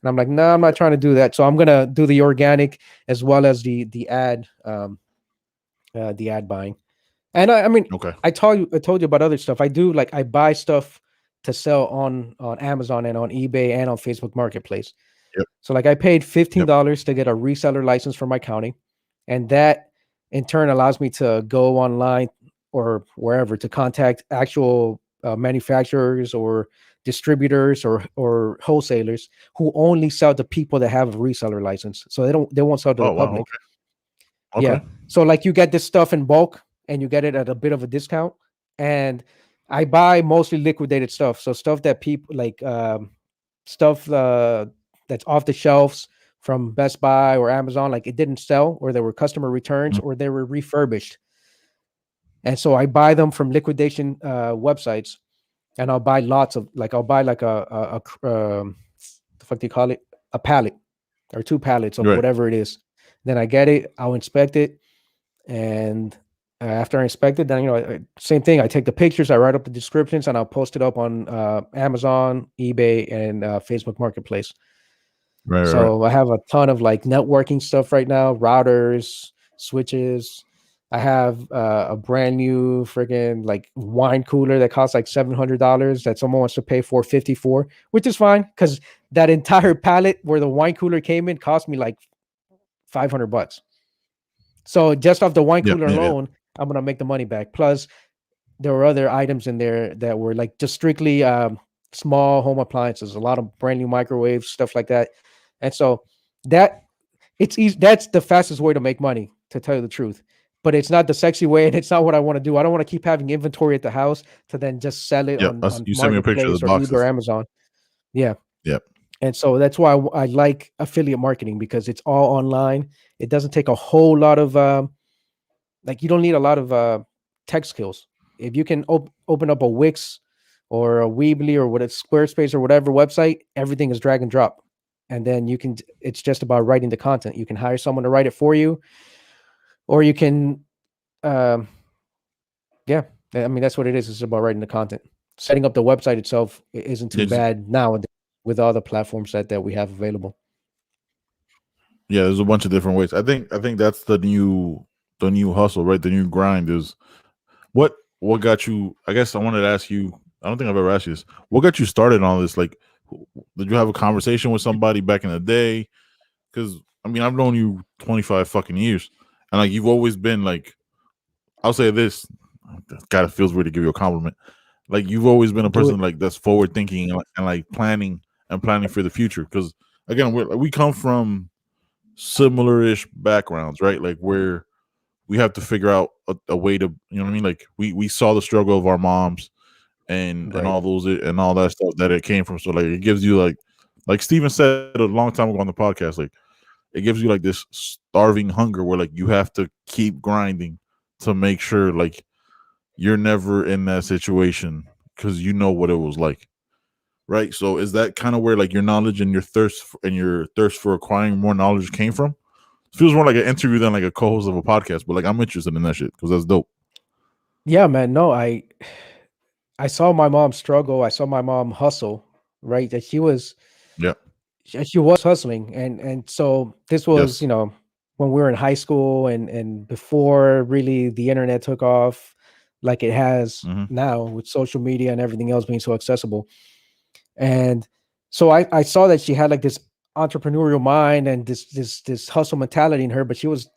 And I'm like, no, I'm not trying to do that. So I'm going to do the organic as well as the ad buying. And I mean, I told you about other stuff. I do, like, I buy stuff to sell on Amazon and on eBay and on Facebook Marketplace. Yep. So like I paid $15 to get a reseller license for my county. And that in turn allows me to go online or wherever to contact actual manufacturers or distributors or wholesalers who only sell to people that have a reseller license. So they won't sell to the public. Okay. Yeah. So like you get this stuff in bulk and you get it at a bit of a discount. And I buy mostly liquidated stuff. So stuff that people like, stuff that's off the shelves from Best Buy or Amazon, like it didn't sell, or there were customer returns, or they were refurbished. And so I buy them from liquidation websites, and I'll buy lots of, like, I'll buy like the fuck do you call it? A pallet or 2 pallets of whatever it is. Then I get it, I'll inspect it. And after I inspect it, then, same thing. I take the pictures, I write up the descriptions, and I'll post it up on Amazon, eBay, and Facebook Marketplace. So I have a ton of like networking stuff right now, routers, switches. I have a brand new freaking like wine cooler that costs like $700 that someone wants to pay $450 for, which is fine because that entire pallet where the wine cooler came in cost me like $500. So just off the wine cooler alone, I'm gonna make the money back. Plus, there were other items in there that were like just strictly small home appliances, a lot of brand new microwaves, stuff like that. And so that it's easy. That's the fastest way to make money, to tell you the truth. But it's not the sexy way, and it's not what I want to do. I don't want to keep having inventory at the house to then just sell it Yep. on You sent me a picture of Marketplace the or eBay or boxes. Amazon. Yeah. Yep. And so that's why I like affiliate marketing, because it's all online. It doesn't take a whole lot of like, you don't need a lot of tech skills. If you can open up a Wix or a Weebly or what it's Squarespace or whatever website, everything is drag and drop. And then it's just about writing the content. You can hire someone to write it for you, or you can, um, yeah, I mean, that's what it is. It's about writing the content. Setting up the website itself isn't too bad now with all the platforms that we have available. Yeah, there's a bunch of different ways. I think that's the new hustle, right? The new grind is what got you. I guess I wanted to ask you. I don't think I've ever asked you this. What got you started on this? Like, did you have a conversation with somebody back in the day? Because I mean, I've known you 25 fucking years, and like you've always been like, I'll say this. God, it feels weird to give you a compliment. Like you've always been a person like that's forward thinking and like planning for the future. Because again, we come from similar-ish backgrounds, right? Like where we have to figure out a way to, you know what I mean? Like we saw the struggle of our moms and all those and all that stuff that it came from. So like it gives you like Steven said a long time ago on the podcast, like it gives you like this starving hunger where like you have to keep grinding to make sure like you're never in that situation because you know what it was like. Right. So is that kind of where like your knowledge and your thirst for acquiring more knowledge came from? It feels more like an interview than like a co-host of a podcast, but like I'm interested in that shit because that's dope. Yeah, man. No, I saw my mom struggle. I saw my mom hustle, right? That she was hustling. And so this was, when we were in high school and before really the internet took off like it has now with social media and everything else being so accessible. And so I saw that she had like this entrepreneurial mind and this hustle mentality in her, but she was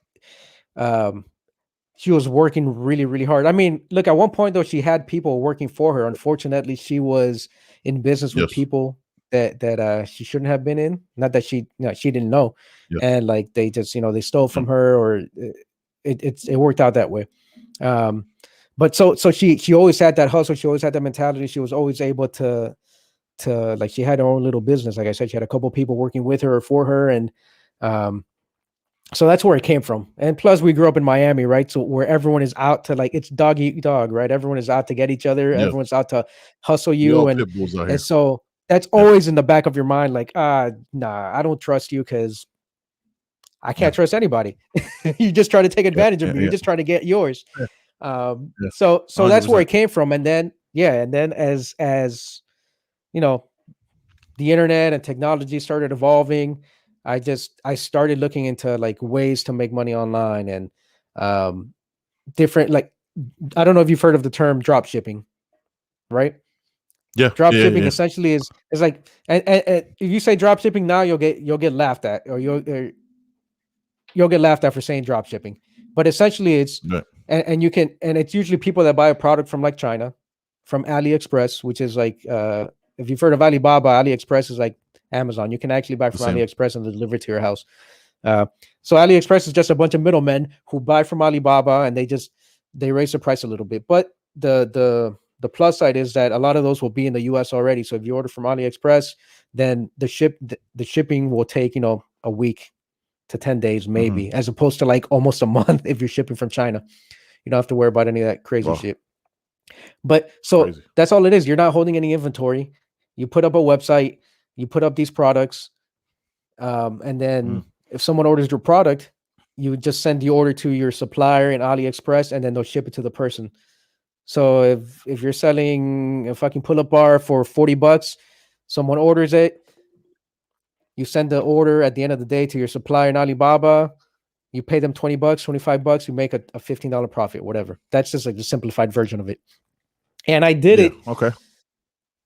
working really, really hard. I mean, look, at one point though, she had people working for her. Unfortunately, she was in business with people that she shouldn't have been in. Not that she didn't know, and like they just they stole from her, or it worked out that way. But so she always had that hustle. She always had that mentality. She was always able to like, she had her own little business. Like I said, she had a couple people working with her or for her, and so that's where it came from. And plus, we grew up in Miami, right? So where everyone is out to, like, it's dog eat dog, right? Everyone is out to get each other. Everyone's out to hustle you, and so that's always in the back of your mind, like, nah, I don't trust you because I can't trust anybody. You just try to take advantage of me. You're just trying to get yours. So that's where it came from. And then as the internet and technology started evolving, I started looking into like ways to make money online and different, like, I don't know if you've heard of the term drop shipping, right? Drop shipping essentially is like, and if you say drop shipping now, you'll get laughed at, or you'll get laughed at for saying drop shipping. But essentially it's and you can, and it's usually people that buy a product from like China, from AliExpress, which is like if you've heard of Alibaba, AliExpress is like Amazon. You can actually buy from AliExpress and deliver it to your house. So AliExpress is just a bunch of middlemen who buy from Alibaba, and they raise the price a little bit. But the plus side is that a lot of those will be in the US already. So if you order from AliExpress, then the shipping will take a week to 10 days maybe, as opposed to like almost a month if you're shipping from China. You don't have to worry about any of that crazy shit. But so that's all it is. You're not holding any inventory. You put up a website, you put up these products, and then if someone orders your product, you just send the order to your supplier in AliExpress, and then they'll ship it to the person. So if you're selling a fucking pull-up bar for $40, someone orders it, you send the order at the end of the day to your supplier in Alibaba, you pay them $20, $25, you make a $15 profit, whatever. That's just like the simplified version of it. And I did it. Okay.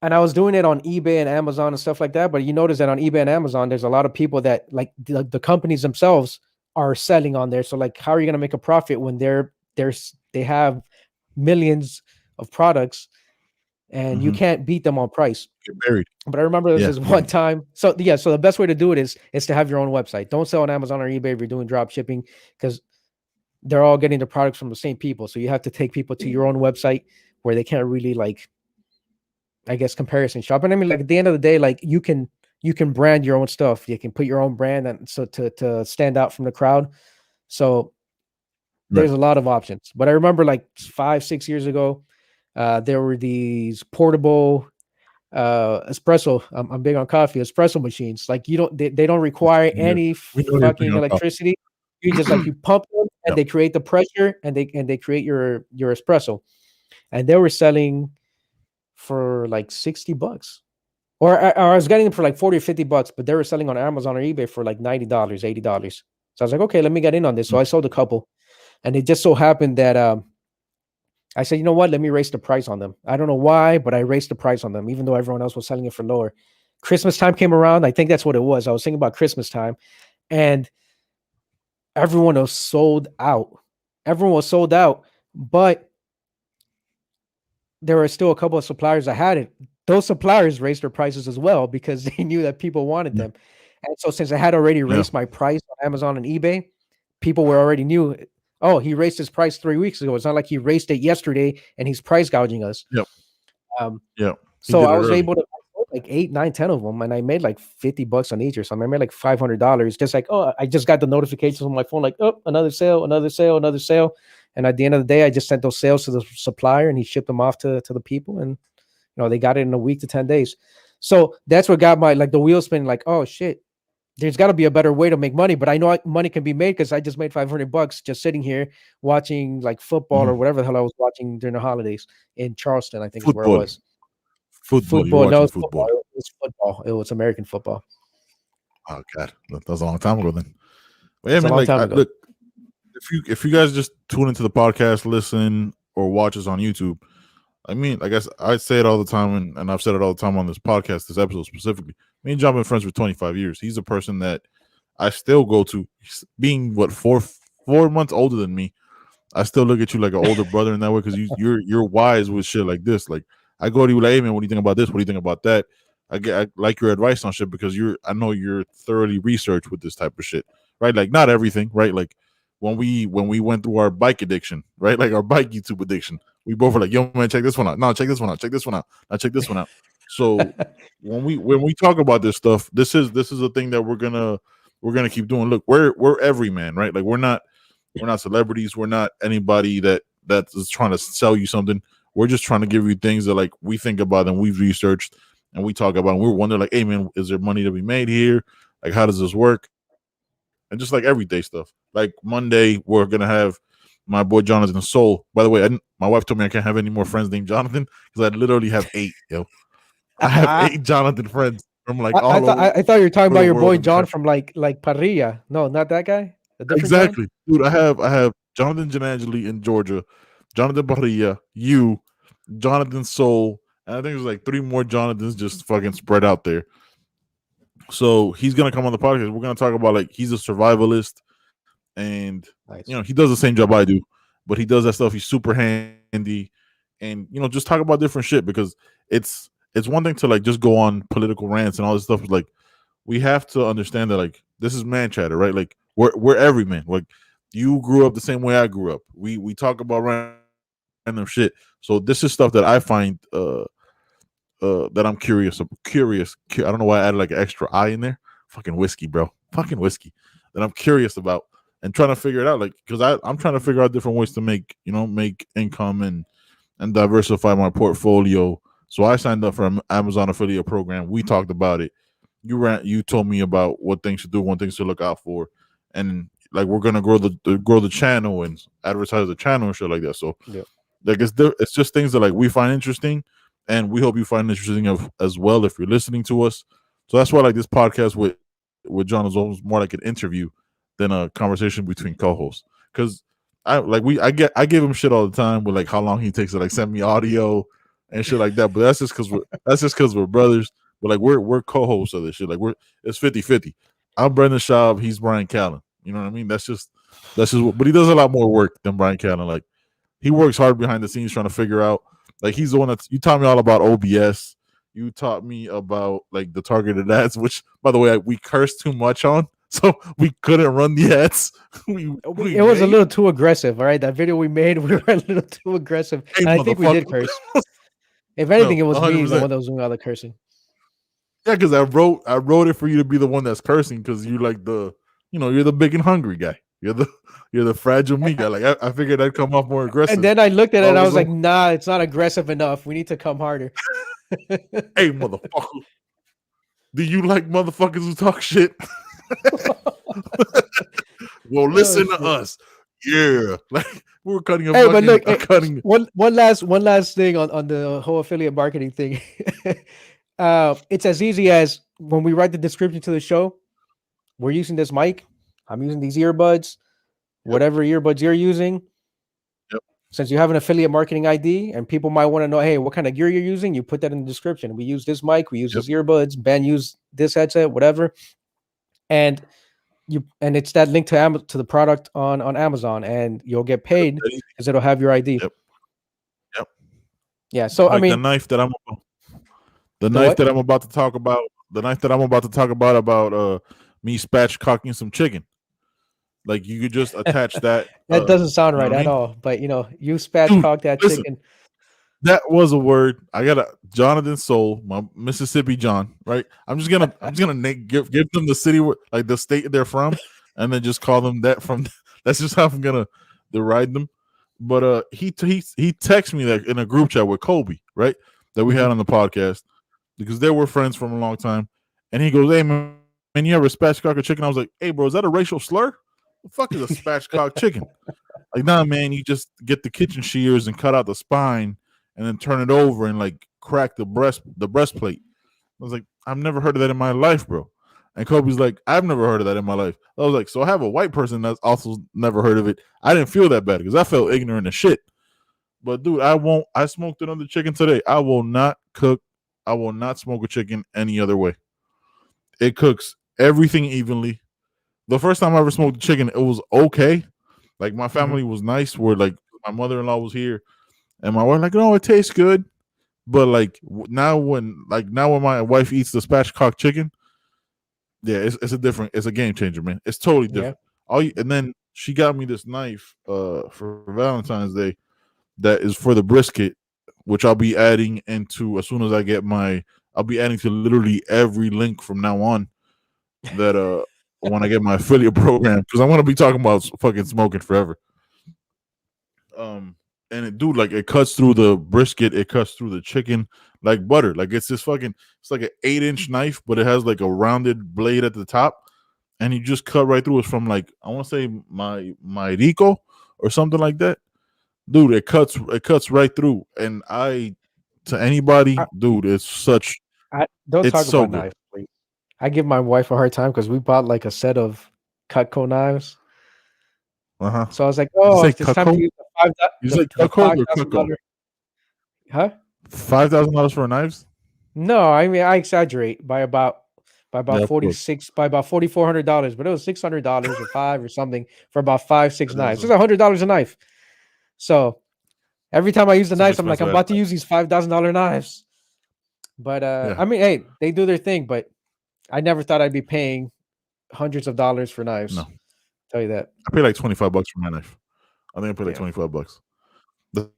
And I was doing it on eBay and Amazon and stuff like that. But you notice that on eBay and Amazon, there's a lot of people that, like, the companies themselves are selling on there. So like, how are you going to make a profit when they have millions of products, and you can't beat them on price. Get buried. But I remember there was this one time. So so the best way to do it is to have your own website. Don't sell on Amazon or eBay if you're doing drop shipping, because they're all getting the products from the same people. So you have to take people to your own website where they can't really, like, I guess, comparison shop. And I mean, like, at the end of the day, like, you can brand your own stuff. You can put your own brand, and so to stand out from the crowd. So there's a lot of options. But I remember, like, 5-6 years ago, there were these portable espresso. I'm big on coffee. Espresso machines. Like, they don't require any fucking electricity. You just, like, you pump them, and they create the pressure, and they create your espresso. And they were selling for like $60, or I was getting them for like $40 or $50, but they were selling on Amazon or eBay for like $90, $80. So I was like, okay, let me get in on this. So I sold a couple, and it just so happened that I said, you know what? Let me raise the price on them. I don't know why, but I raised the price on them, even though everyone else was selling it for lower. Christmas time came around. I think that's what it was. I was thinking about Christmas time, and everyone was sold out. But there were still a couple of suppliers that had it. Those suppliers raised their prices as well because they knew that people wanted them. And so since I had already raised my price on Amazon and eBay, people were already knew, oh, he raised his price 3 weeks ago. It's not like he raised it yesterday and he's price gouging us. So I was able to like 8, 9, 10 of them, and I made like $50 on each or something. I made like $500. Just like, oh, I just got the notifications on my phone, like, oh, another sale. And at the end of the day, I just sent those sales to the supplier, and he shipped them off to the people, and they got it in a week to 10 days. So that's what got my, like, the wheel spinning, like, oh shit, there's got to be a better way to make money. But I know money can be made because I just made $500 just sitting here watching like football or whatever the hell I was watching during the holidays in Charleston, I think is where it was. Football. No, it was football. It was football. It was American football. Oh God, that was a long time ago then. But yeah, man, like, look, if you guys just tune into the podcast, listen, or watch us on YouTube, I mean, I guess I say it all the time, and I've said it all the time on this podcast, this episode specifically. Me and John been friends for 25 years. He's a person that I still go to, being what 4 months older than me. I still look at you like an older brother in that way because you're wise with shit like this. Like, I go to you like, hey man, what do you think about this? What do you think about that? I like your advice on shit because I know you're thoroughly researched with this type of shit, right? Like, not everything, right? Like when we went through our bike addiction, right? Like our bike YouTube addiction, we both were like, yo man, check this one out. No, check this one out. Check this one out. Now check this one out. So when we talk about this stuff, this is a thing that we're gonna keep doing. Look, we're everyman, right? Like we're not celebrities. We're not anybody that is trying to sell you something. We're just trying to give you things that like we think about and we've researched and we talk about. And we're wondering like, hey man, is there money to be made here? Like, how does this work? And just like everyday stuff. Like Monday, we're gonna have my boy Jonathan Soul. By the way, my wife told me I can't have any more friends named Jonathan because I literally have 8. Yo, I have 8 Jonathan friends from like all over. I thought you were talking about your boy John from like Parrilla. No, not that guy. Exactly, John? Dude. I have Jonathan Janangeli in Georgia, Jonathan Parrilla, you, Jonathan Soul, and I think there's like 3 more Jonathans just fucking spread out there. So he's gonna come on the podcast. We're gonna talk about, like, he's a survivalist, and he does the same job I do, but he does that stuff. He's super handy, and just talk about different shit because it's one thing to like just go on political rants and all this stuff. Like, we have to understand that like this is man chatter, right? Like we're every man. Like, you grew up the same way I grew up. We talk about random shit. So this is stuff that I find that I'm curious. I don't know why I added like an extra I in there. Fucking whiskey, bro. Fucking whiskey. That I'm curious about and trying to figure it out. Like, because I'm trying to figure out different ways to make income and diversify my portfolio. So I signed up for an Amazon affiliate program. We talked about it. You told me about what things to do, what things to look out for, and like we're gonna grow the channel and advertise the channel and shit like that. So like it's just things that like we find interesting, and we hope you find interesting as well if you're listening to us. So that's why like this podcast with John is almost more like an interview than a conversation between co-hosts. Because I give him shit all the time with like how long he takes to like send me audio and shit like that. But that's just because we're brothers. But like we're co-hosts of this shit. Like it's 50-50. I'm Brendan Schaub, he's Brian Callen. You know what I mean? That's just what, but he does a lot more work than Brian Callen. Like, he works hard behind the scenes trying to figure out Like he's the one that's you taught me all about OBS. You taught me about like the targeted ads, which by the way we cursed too much on, so we couldn't run the ads. It was a little too aggressive. All right, that video we made, we were a little too aggressive, and I think we did curse. If anything, it was 100%. Me the one that was doing all the cursing. Yeah, because I wrote it for you to be the one that's cursing because you're like you're the big and hungry guy. You're the fragile meat guy. Like I figured I'd come off more aggressive. And then I looked at it and I was like, nah, it's not aggressive enough. We need to come harder. Hey, motherfucker. Do you like motherfuckers who talk shit? Well, listen to us. Yeah. Like we're cutting a but look, cutting one last thing on the whole affiliate marketing thing. It's as easy as when we write the description to the show, we're using this mic. I'm using these earbuds, whatever earbuds you're using. Yep. Since you have an affiliate marketing ID and people might want to know, hey, what kind of gear you're using, you put that in the description. We use this mic, we use these earbuds, Ben used this headset, whatever. And it's that link to the product on Amazon, and you'll get paid because it'll have your ID. Yep. Yeah. So like the knife that I'm about to talk about. The knife that I'm about to talk about me spatchcocking some chicken. Like you could just attach that. That doesn't sound right at all. But you spatchcock that chicken. That was a word. I got a Jonathan Soul, my Mississippi John. Right. I'm just gonna give them the city like the state they're from, and then just call them that from. That's just how I'm gonna deride them. But he texted me that in a group chat with Kobe, right, that we had on the podcast because they were friends from a long time, and he goes, "Hey man, you ever spatchcock a chicken?" I was like, "Hey bro, is that a racial slur? The fuck is a spatchcock chicken?" Like, nah, man, you just get the kitchen shears and cut out the spine and then turn it over and like crack the breastplate. I was like, I've never heard of that in my life, bro. And Kobe's like, I've never heard of that in my life. I was like, so I have a white person that's also never heard of it. I didn't feel that bad because I felt ignorant as shit. But dude, I smoked another chicken today. I will not smoke a chicken any other way. It cooks everything evenly. The first time I ever smoked a chicken, it was okay. Like my family was nice, where like my mother-in-law was here, and my wife like, no, it tastes good. But like now when my wife eats the spatchcock chicken, yeah, it's a game changer, man. It's totally different. Yeah. And then she got me this knife for Valentine's Day that is for the brisket, which I'll be adding into as soon as I get I'll be adding to literally every link from now on that when I get my affiliate program, because I want to be talking about fucking smoking forever. And it cuts through the brisket, it cuts through the chicken like butter. Like it's like an 8-inch knife, but it has like a rounded blade at the top, and you just cut right through it from like, I want to say my Rico or something like that. Dude, it cuts right through. And to anybody, dude, it's such. Don't talk about knives, please. I give my wife a hard time because we bought like a set of Cutco knives. So I was like, oh, it's time to use the $5,000. Huh? $5,000 for knives? No, I mean I exaggerate by about $4,400, but it was $600 or $5 or something for about 5-6 knives. It's $100 a knife. So every time I use the knives, I'm like, I'm about to use these $5,000 knives. But I mean, hey, they do their thing, but I never thought I'd be paying hundreds of dollars for knives. No. I'll tell you that. I paid like $25 for my knife. I think I paid like $25. That's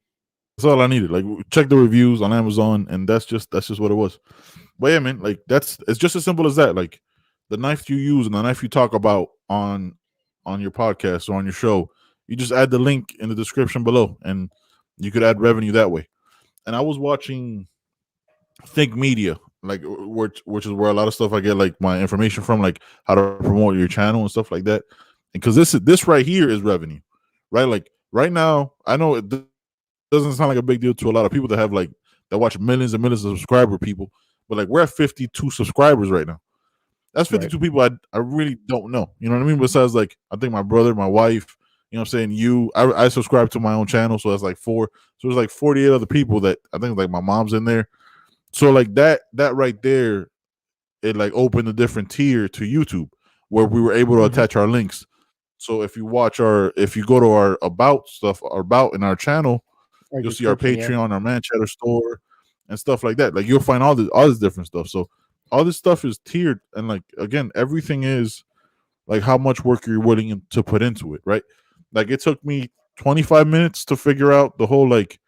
all I needed. Like, check the reviews on Amazon, and that's just what it was. But yeah, man, like it's just as simple as that. Like the knife you use and the knife you talk about on your podcast or on your show, you just add the link in the description below, and you could add revenue that way. And I was watching Think Media, like which is where a lot of stuff I get like my information from, like how to promote your channel and stuff like that. And because this right here is revenue, right? Like right now, I know it doesn't sound like a big deal to a lot of people that watch millions and millions of subscriber people, but like we're at 52 subscribers right now. That's 52 people I really don't know. You know what I mean? Besides, like, I think my brother, my wife, you know what I'm saying? I subscribe to my own channel, so that's like 4. So there's like 48 other people that I think like my mom's in there. So like that right there, it like opened a different tier to YouTube where we were able to attach our links. So if you go to our about stuff, or about in our channel, You'll see our Patreon, our Man Chatter store, and stuff like that. Like you'll find all this different stuff. So all this stuff is tiered, and like again, everything is like how much work you're willing to put into it, right? Like it took me 25 minutes to figure out the whole like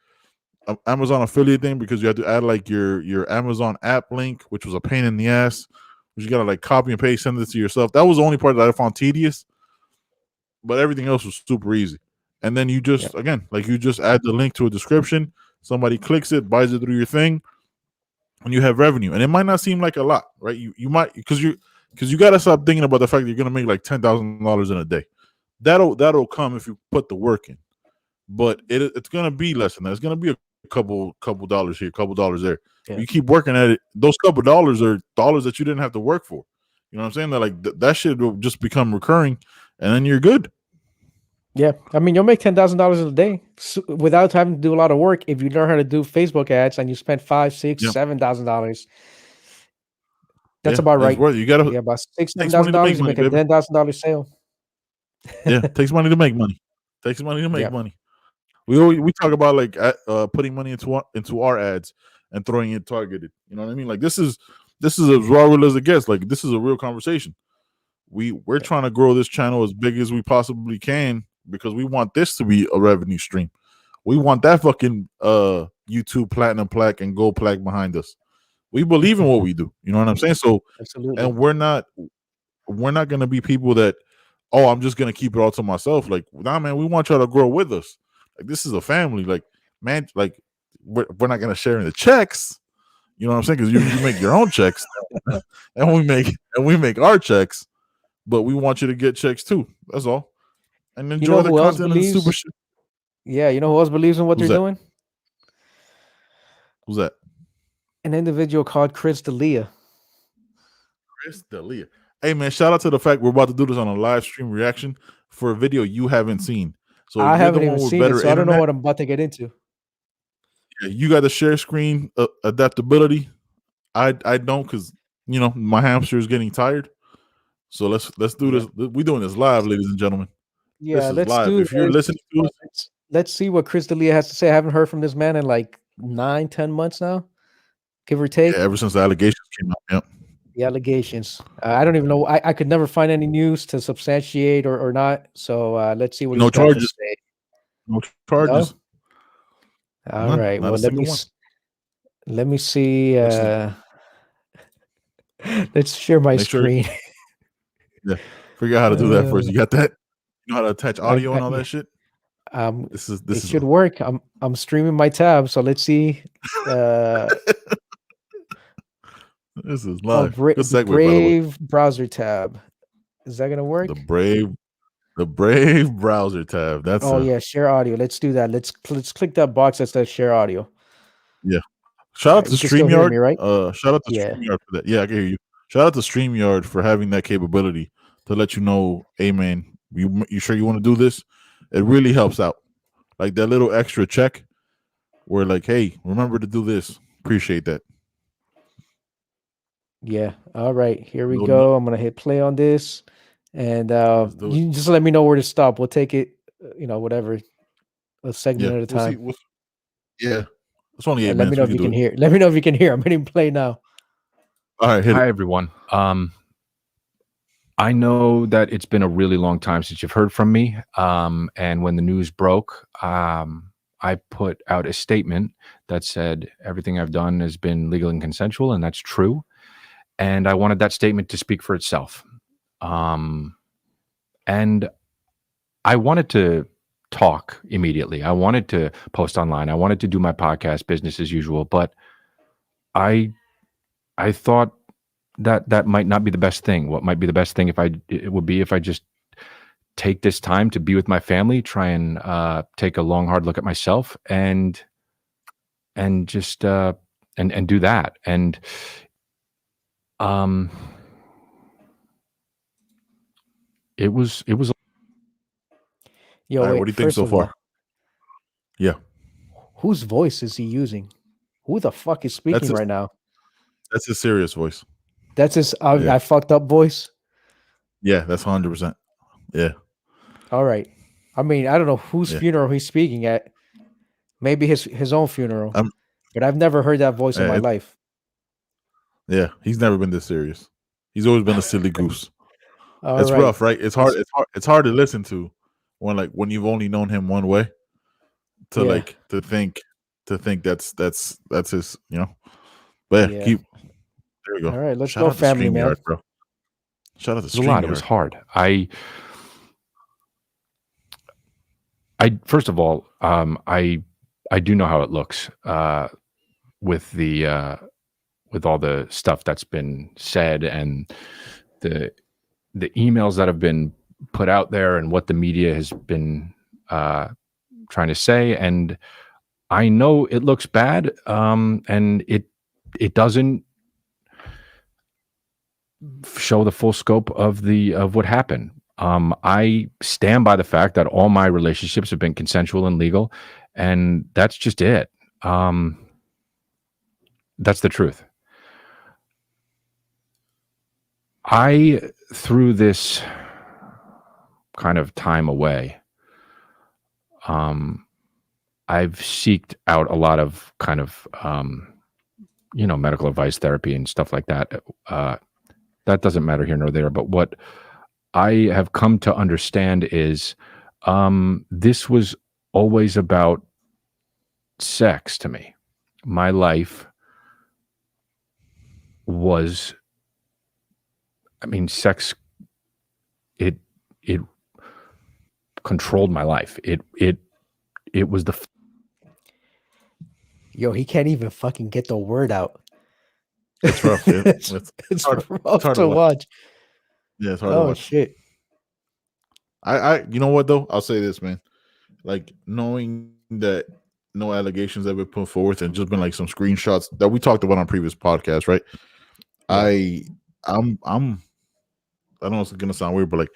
Amazon affiliate thing because you had to add like your Amazon app link, which was a pain in the ass. You gotta like copy and paste, send it to yourself. That was the only part that I found tedious, but everything else was super easy. And then you just again, like you just add the link to a description. Somebody clicks it, buys it through your thing, and you have revenue. And it might not seem like a lot, right? You might because you gotta stop thinking about the fact that you're gonna make like $10,000 in a day. That'll come if you put the work in, but it's gonna be less than that. It's gonna be a couple dollars here, couple dollars there. Yeah. You keep working at it. Those couple dollars are dollars that you didn't have to work for. You know what I'm saying? That like that shit will just become recurring, and then you're good. Yeah, I mean, you'll make $10,000 in a day without having to do a lot of work if you learn how to do Facebook ads and you spend $5,000, $6,000, $7,000. That's about right. You got to about $6,000, $7,000. You make a $10,000 sale. Yeah, takes money to make money. Takes money to make money. We talk about like putting money into our ads and throwing it targeted. You know what I mean? Like this is as raw as it gets. Like this is a real conversation. We're trying to grow this channel as big as we possibly can because we want this to be a revenue stream. We want that fucking YouTube platinum plaque and gold plaque behind us. We believe in what we do. You know what I'm saying? So absolutely. And we're not gonna be people that, oh, I'm just gonna keep it all to myself. Like, nah, man, we want y'all to grow with us. Like this is a family. Like, man, like we're not gonna share in the checks. You know what I'm saying? Because you make your own checks, and we make our checks, but we want you to get checks too. That's all. And enjoy the content and super shit. Yeah, you know who else believes in what they're doing? Who's that? An individual called Chris D'Elia. Chris D'Elia. Hey man, shout out to the fact we're about to do this on a live stream reaction for a video you haven't seen. So I haven't even seen it, so I don't know what I'm about to get into. Yeah, you got the share screen adaptability. I don't because you know my hamster is getting tired. So let's do this. We're doing this live, ladies and gentlemen. Yeah, let's live. Do. If you're listening to us, let's see what Chris D'Elia has to say. I haven't heard from this man in like 9-10 months now, give or take. Yeah, ever since the allegations came out. Yep. The allegations. I don't even know. I could never find any news to substantiate or not. So let's see what no charges. No charges. No? All right. Well, let me see. Let's share my screen. Yeah, figure out how to do that first. You got that? You know how to attach audio and all that shit? This should work. I'm streaming my tab, so let's see. This is live. Good segue, Brave browser tab. Is that gonna work? The Brave browser tab. That's yeah, share audio. Let's do that. Let's click that box that says share audio. Yeah. Shout out to StreamYard. Me, right? Shout out to StreamYard for that. Yeah, I can hear you. Shout out to StreamYard for having that capability to let you know, hey man, you sure you want to do this? It really helps out. Like that little extra check where like, hey, remember to do this. Appreciate that. Yeah. All right. Here we go. I'm gonna hit play on this. And you just let me know where to stop. We'll take it, whatever, a segment at a time. Yeah. It's only 8 minutes. Let me know if you can hear. Let me know if you can hear. I'm hitting play now. All right. Hi, everyone. I know that it's been a really long time since you've heard from me. And when the news broke, I put out a statement that said everything I've done has been legal and consensual, and that's true. And I wanted that statement to speak for itself. And I wanted to talk immediately. I wanted to post online. I wanted to do my podcast business as usual, but I thought that might not be the best thing. What might be the best thing would be if I just take this time to be with my family, try and take a long, hard look at myself and just and do that. And it was Yo, what do you think so far? Yeah. Whose voice is he using? Who the fuck is speaking right now? That's his serious voice. That's his I fucked up voice. Yeah, that's 100%. Yeah. All right. I mean, I don't know whose funeral he's speaking at. Maybe his own funeral. But I've never heard that voice in my life. Yeah, he's never been this serious. He's always been a silly goose. It's right. rough, right? It's hard. It's hard to listen to when you've only known him one way. To think that's his, you know. But yeah, there we go. All right, let's go, family man. Bro. Shout out to StreamYard. It was hard. I first of all, I do know how it looks with all the stuff that's been said and the emails that have been put out there and what the media has been trying to say. And I know it looks bad, and it doesn't show the full scope of what happened. I stand by the fact that all my relationships have been consensual and legal, and that's just it. That's the truth. I threw this kind of time away. I've seeked out a lot of kind of, medical advice, therapy, and stuff like that. That doesn't matter here nor there. But what I have come to understand is this was always about sex to me. My life was, sex, it controlled my life. It was the Yo, he can't even fucking get the word out. It's rough. It's rough to watch. Yeah, it's hard to watch. Oh shit. I you know what though? I'll say this, man. Like, knowing that no allegations have been put forth and just been like some screenshots that we talked about on previous podcasts, right? Yeah. I know it's gonna sound weird, but like,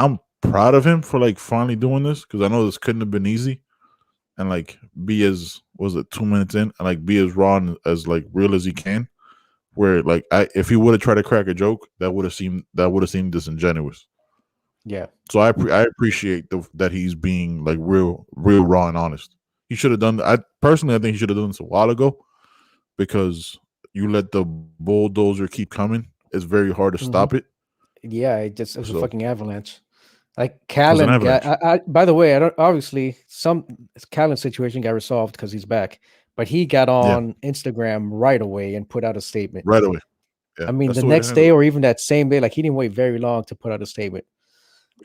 I'm proud of him for like finally doing this, because I know this couldn't have been easy, and like be as 2 minutes in and like be as raw and as like real as he can. Where like if he would have tried to crack a joke, that would have seemed disingenuous. Yeah. So I appreciate that he's being like real raw and honest. He should have done. I think he should have done this a while ago, because you let the bulldozer keep coming, it's very hard to stop it. Yeah, it was a fucking avalanche. Like Callan by the way, obviously some Callan situation got resolved because he's back, but he got on Instagram right away and put out a statement. Right away. Yeah, the next day or even that same day, like he didn't wait very long to put out a statement.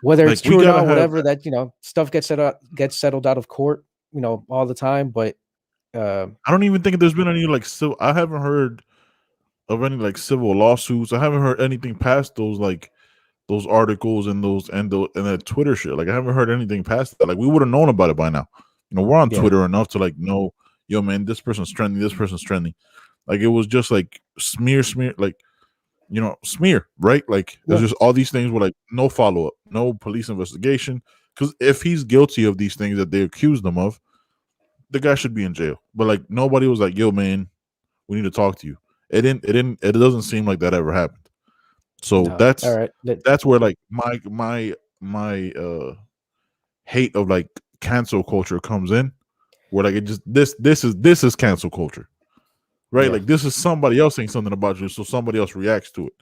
Whether it's true or not, whatever, that stuff gets settled out of court, all the time. But I don't even think there's been any like civil. I haven't heard of any like civil lawsuits. I haven't heard anything past those articles and that Twitter shit. Like, I haven't heard anything past that. Like, we would have known about it by now. We're on Twitter enough to like know, yo man, this person's trending, this person's trending. Like, it was just like smear, like, smear, right? Like, there's just all these things with like no follow up, no police investigation. Because if he's guilty of these things that they accused him of, the guy should be in jail. But like, nobody was like, yo man, we need to talk to you. It doesn't seem like that ever happened. So that's where like my hate of like cancel culture comes in, where like it just this is cancel culture, right? Like, this is somebody else saying something about you, so somebody else reacts to it.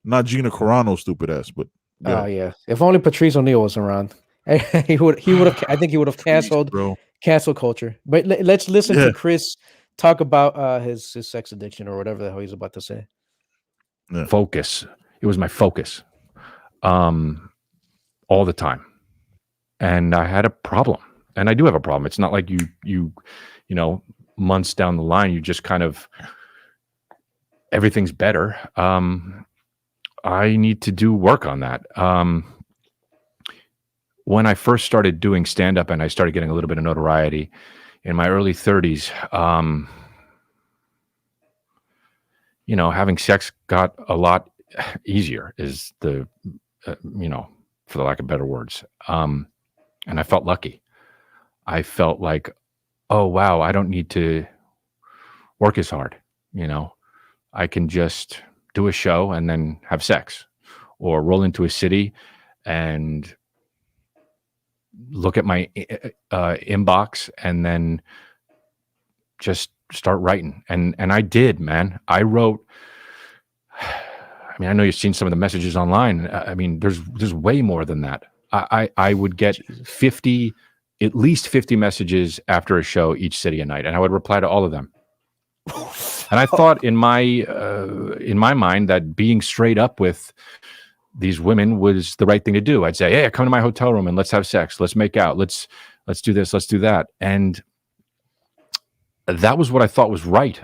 Not Gina Carano's stupid ass, but if only Patrice O Neal was around, he would have. I think he would have canceled cancel culture. But let's listen to Chris talk about his sex addiction or whatever the hell he's about to say. Yeah. Focus. It was my focus, all the time, and I had a problem, and I do have a problem. It's not like you months down the line you just kind of everything's better. I need to do work on that. When I first started doing stand-up and I started getting a little bit of notoriety in my early 30s, having sex got a lot easier, is the, for the lack of better words. And I felt lucky. I felt like, oh, wow, I don't need to work as hard. I can just do a show and then have sex, or roll into a city and look at my inbox and then just start writing. And I did, man. I wrote. I mean, I know you've seen some of the messages online. I mean, there's way more than that. I would get 50, at least 50 messages after a show each city a night, and I would reply to all of them. And I thought in my mind that being straight up with these women was the right thing to do. I'd say, hey, come to my hotel room and let's have sex. Let's make out. Let's do this. Let's do that. And that was what I thought was right.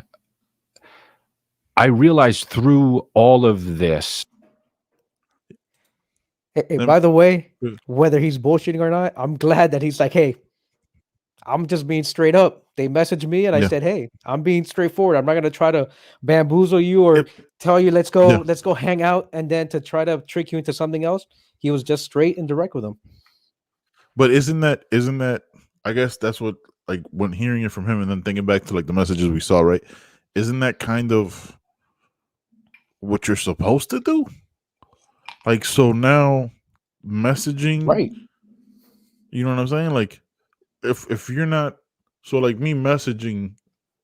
I realized through all of this. Hey, by the way, whether he's bullshitting or not, I'm glad that he's like, hey, I'm just being straight up. They messaged me and I said, hey, I'm being straightforward. I'm not going to try to bamboozle you or tell you, let's go hang out. And then to try to trick you into something else. He was just straight and direct with them. But isn't that, I guess that's what, like, when hearing it from him and then thinking back to like the messages we saw, right? Isn't that kind of what you're supposed to do? Like, so now messaging, right? You know what I'm saying? Like, if you're not, so like me messaging,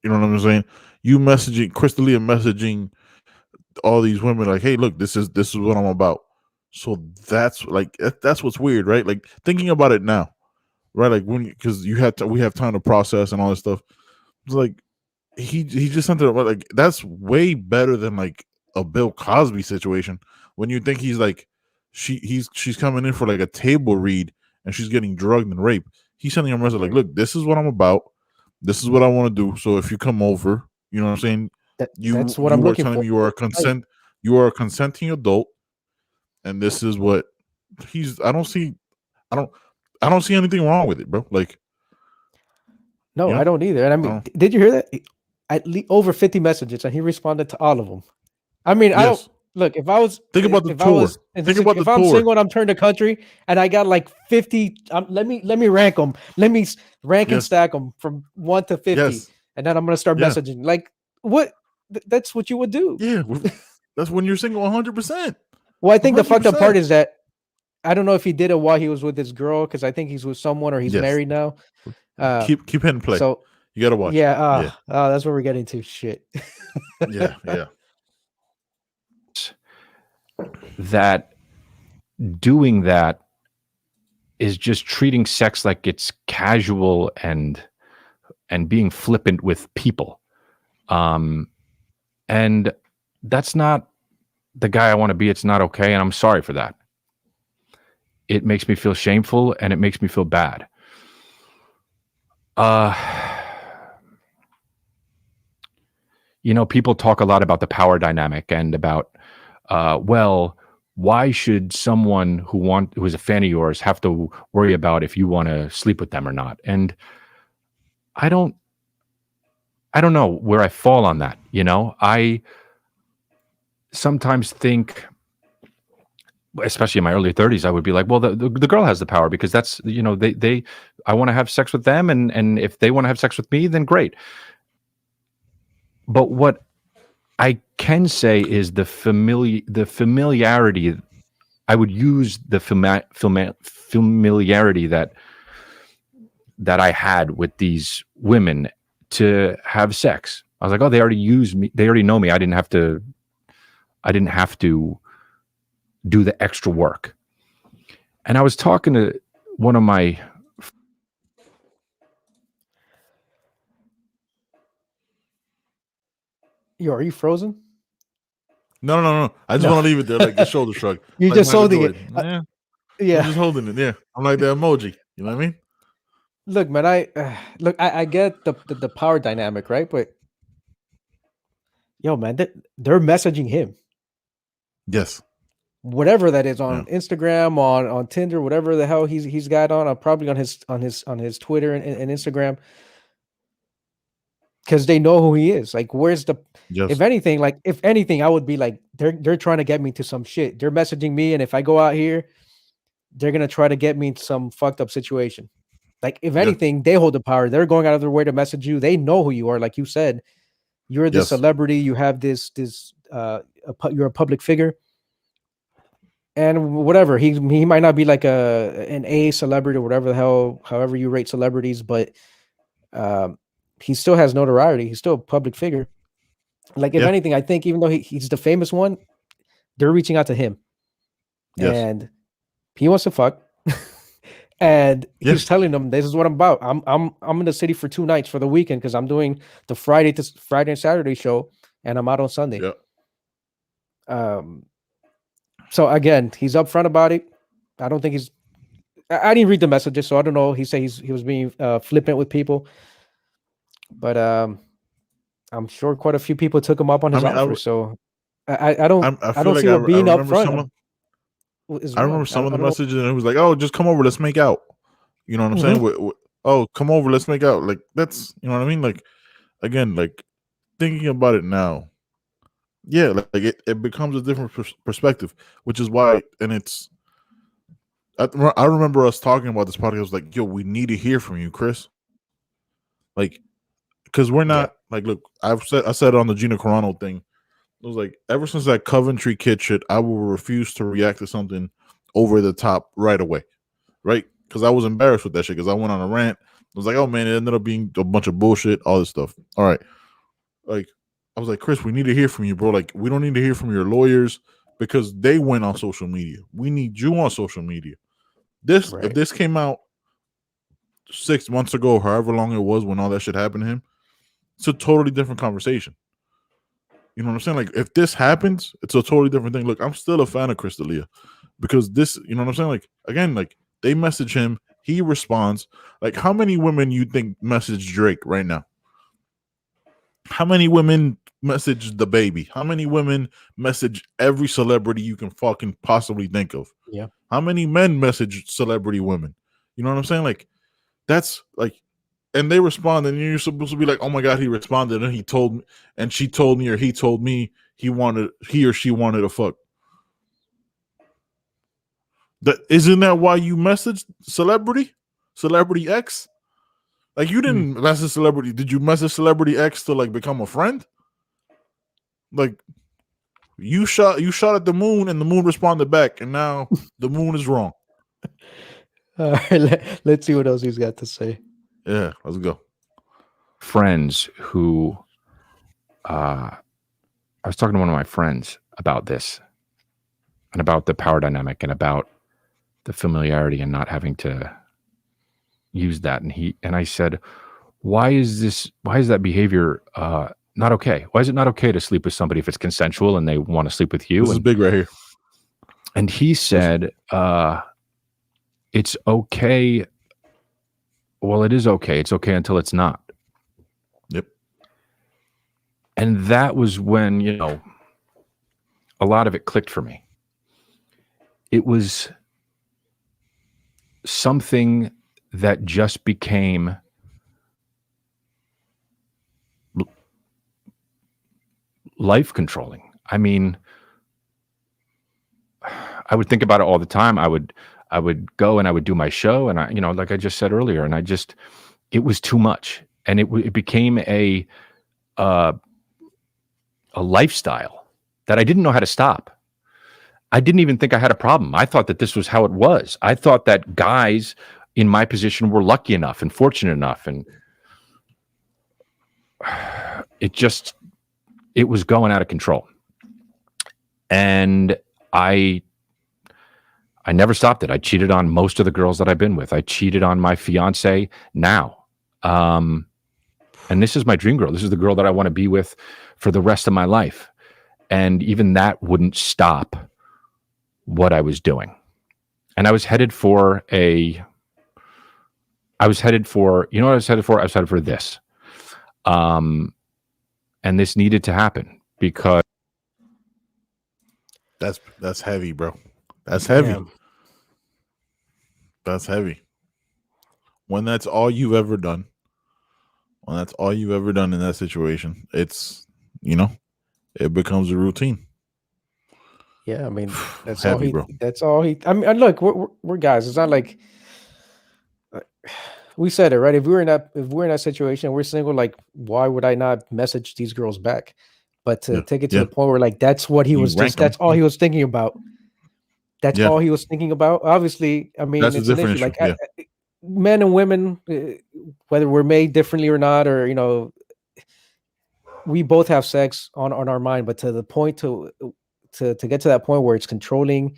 you know what I'm saying? You messaging, Crystalia messaging all these women like, hey, look, this is what I'm about. So that's what's weird, right? Like thinking about it now, right? Like because we have time to process and all this stuff. It's like he just sent it, like that's way better than like a Bill Cosby situation when you think he's like she's coming in for like a table read and she's getting drugged and raped. He's sending a message like, look, this is what I'm about. This is what I want to do. So if you come over, you know what I'm saying? That's what I'm looking for. You are a consenting adult, and this is what I don't see anything wrong with it, bro. Like, no, I don't either. And I mean, did you hear that? At least over 50 messages, and he responded to all of them. I mean, I don't look. If I was think about the tour. If I'm single and I'm turned the country and I got like 50, let me rank them. Let me rank and stack them from 1 to 50, and then I'm gonna start messaging. Like, what? That's what you would do. Yeah, that's when you're single 100%. Well, I think 100%. The fucked up part is that I don't know if he did it while he was with this girl, because I think he's with someone or he's married now. Keep hitting play. So you gotta watch. Yeah, that's where we're getting to. Shit. yeah. That doing that is just treating sex like it's casual and being flippant with people. And that's not the guy I want to be. It's not okay. And I'm sorry for that. It makes me feel shameful and it makes me feel bad. You know, people talk a lot about the power dynamic and about, well, why should someone who is a fan of yours have to worry about if you want to sleep with them or not? And I don't know where I fall on that. You know, I sometimes think, especially in my early 30s, I would be like, well, the girl has the power because that's, you know, I want to have sex with them. And if they want to have sex with me, then great. But what I can say is the familiarity. I would use the familiarity that I had with these women to have sex. I was like, oh, they already use me. They already know me. I didn't have to do the extra work. And I was talking to one of my are you frozen? No. I just want to leave it there, like a shoulder shrug. You're like just holding it. Yeah. I'm just holding it. Yeah. I'm like the emoji. You know what I mean? Look, man, I get the power dynamic, right? But yo, man, they're messaging him. Yes. Whatever that is on Instagram, on Tinder, whatever the hell he's got on, probably on his Twitter and Instagram, because they know who he is. Like, where's the? Yes. If anything, I would be like, they're trying to get me to some shit. They're messaging me, and if I go out here, they're gonna try to get me into some fucked up situation. Like, if anything, they hold the power. They're going out of their way to message you. They know who you are. Like you said, you're the celebrity. You have this. You're a public figure. and whatever, he might not be like an A celebrity or whatever the hell, however you rate celebrities, but he still has notoriety. He's still a public figure. Like, if anything, I think even though he's the famous one, they're reaching out to him, and he wants to fuck. And he's telling them, "This is what I'm about. I'm in the city for 2 nights for the weekend because I'm doing the Friday and Saturday show, and I'm out on Sunday." So again, he's upfront about it. I don't think he's. I didn't read the messages, so I don't know. He said he was being flippant with people, but I'm sure quite a few people took him up on his offer. So I don't see what being upfront. I remember some of the messages, and it was like, "Oh, just come over, let's make out." You know what I'm saying? Oh, come over, let's make out. Like, that's, you know what I mean? Like, again, like, thinking about it now, like it becomes a different perspective, which is why, and it's. I remember us talking about this podcast. I was like, "Yo, we need to hear from you, Chris." Like, because we're not like, look, I said it on the Gina Carano thing. It was like, ever since that Coventry kid shit, I will refuse to react to something over the top right away, right? Because I was embarrassed with that shit. Because I went on a rant. I was like, "Oh man, it ended up being a bunch of bullshit, all this stuff." All right, like, I was like, "Chris, we need to hear from you, bro. Like, we don't need to hear from your lawyers because they went on social media. We need you on social media. If this came out 6 months ago, however long it was when all that shit happened to him, it's a totally different conversation." You know what I'm saying? Like, if this happens, it's a totally different thing. Look, I'm still a fan of Chris D'Elia because this, you know what I'm saying? Like, again, like, they message him, he responds. Like, how many women you think message Drake right now? How many women message the baby? How many women message every celebrity you can fucking possibly think of? Yeah. How many men message celebrity women? You know what I'm saying? Like, that's like, and they respond, and you're supposed to be like, "Oh my god, he responded, and he told me, and she told me, or he told me he or she wanted to fuck." Isn't that why you messaged celebrity X? Like, you didn't message celebrity. Did you message celebrity X to like become a friend? Like, you shot at the moon, and the moon responded back, and now the moon is wrong. All right, let's see what else he's got to say. Yeah, let's go. Friends who, I was talking to one of my friends about this, and about the power dynamic, and about the familiarity, and not having to use that. And I said, why is that behavior not okay? Why is it not okay to sleep with somebody if it's consensual and they want to sleep with you? This is big right here. And he said, it's okay. Well, it is okay. It's okay until it's not. Yep. And that was when, a lot of it clicked for me. It was something that just became life controlling. I mean, I would think about it all the time. I would go and I would do my show, and like I just said earlier, and it was too much, and it became a lifestyle that I didn't know how to stop. I didn't even think I had a problem. I thought that this was how it was. I thought that guys in my position were lucky enough and fortunate enough, and it was going out of control. And I never stopped it. I cheated on most of the girls that I've been with. I cheated on my fiance now. And this is my dream girl. This is the girl that I want to be with for the rest of my life. And even that wouldn't stop what I was doing. And I was headed for you know what I was headed for? I was headed for this. And this needed to happen because that's heavy, bro. That's heavy. Damn. That's heavy. When that's all you've ever done, in that situation, it's, it becomes a routine. Yeah, I mean, that's Heavy, all he. bro. That's all he. I mean, look, we're guys. It's not like we said it, right? If we're in that situation, we're single. Like, why would I not message these girls back? But to take it to the point where, like, that's what he was just. That's all he was thinking about. That's all he was thinking about. Obviously, I mean, That's a it's an different issue. issue. Like men and women, whether we're made differently or not, or we both have sex on our mind, but to the point to get to that point where it's controlling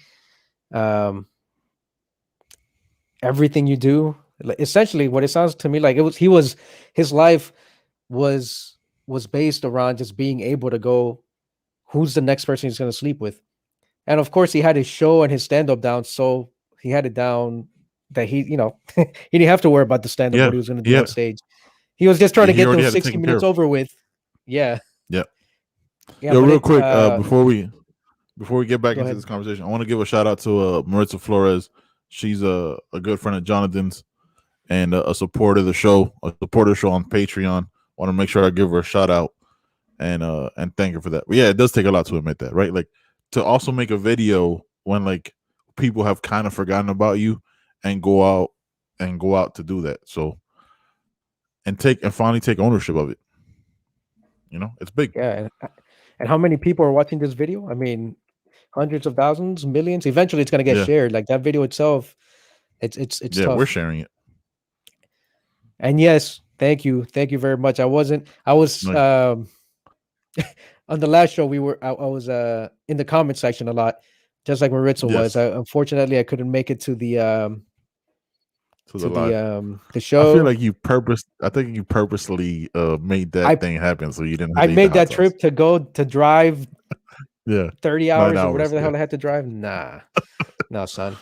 everything you do. Essentially, what it sounds to me like his life was based around just being able to go, who's the next person he's going to sleep with. And of course, he had his show and his stand-up down, so he had it down that he didn't have to worry about the stand-up, what he was going to do on stage. He was just trying to get those 60 minutes over with. Yeah. Yeah. Yeah. Real quick, before we get back into this conversation, I want to give a shout out to Maritza Flores. She's a good friend of Jonathan's and a supporter of the show, on Patreon. I want to make sure I give her a shout out and thank her for that. But yeah, it does take a lot to admit that, right? Like to also make a video when like people have kind of forgotten about you and go out to do that. So and finally take ownership of it. It's big. Yeah. And how many people are watching this video? I mean, hundreds of thousands, millions. Eventually it's going to get shared. Like that video itself, it's tough. We're sharing it. And yes, thank you very much. I was on the last show. I was in the comment section a lot, just like Maritza was. Unfortunately, I couldn't make it to the the show. I feel like you purposely made that thing happen so you didn't. I made that trip to drive 30 hours or whatever the hell I had to drive. Nah, no, son.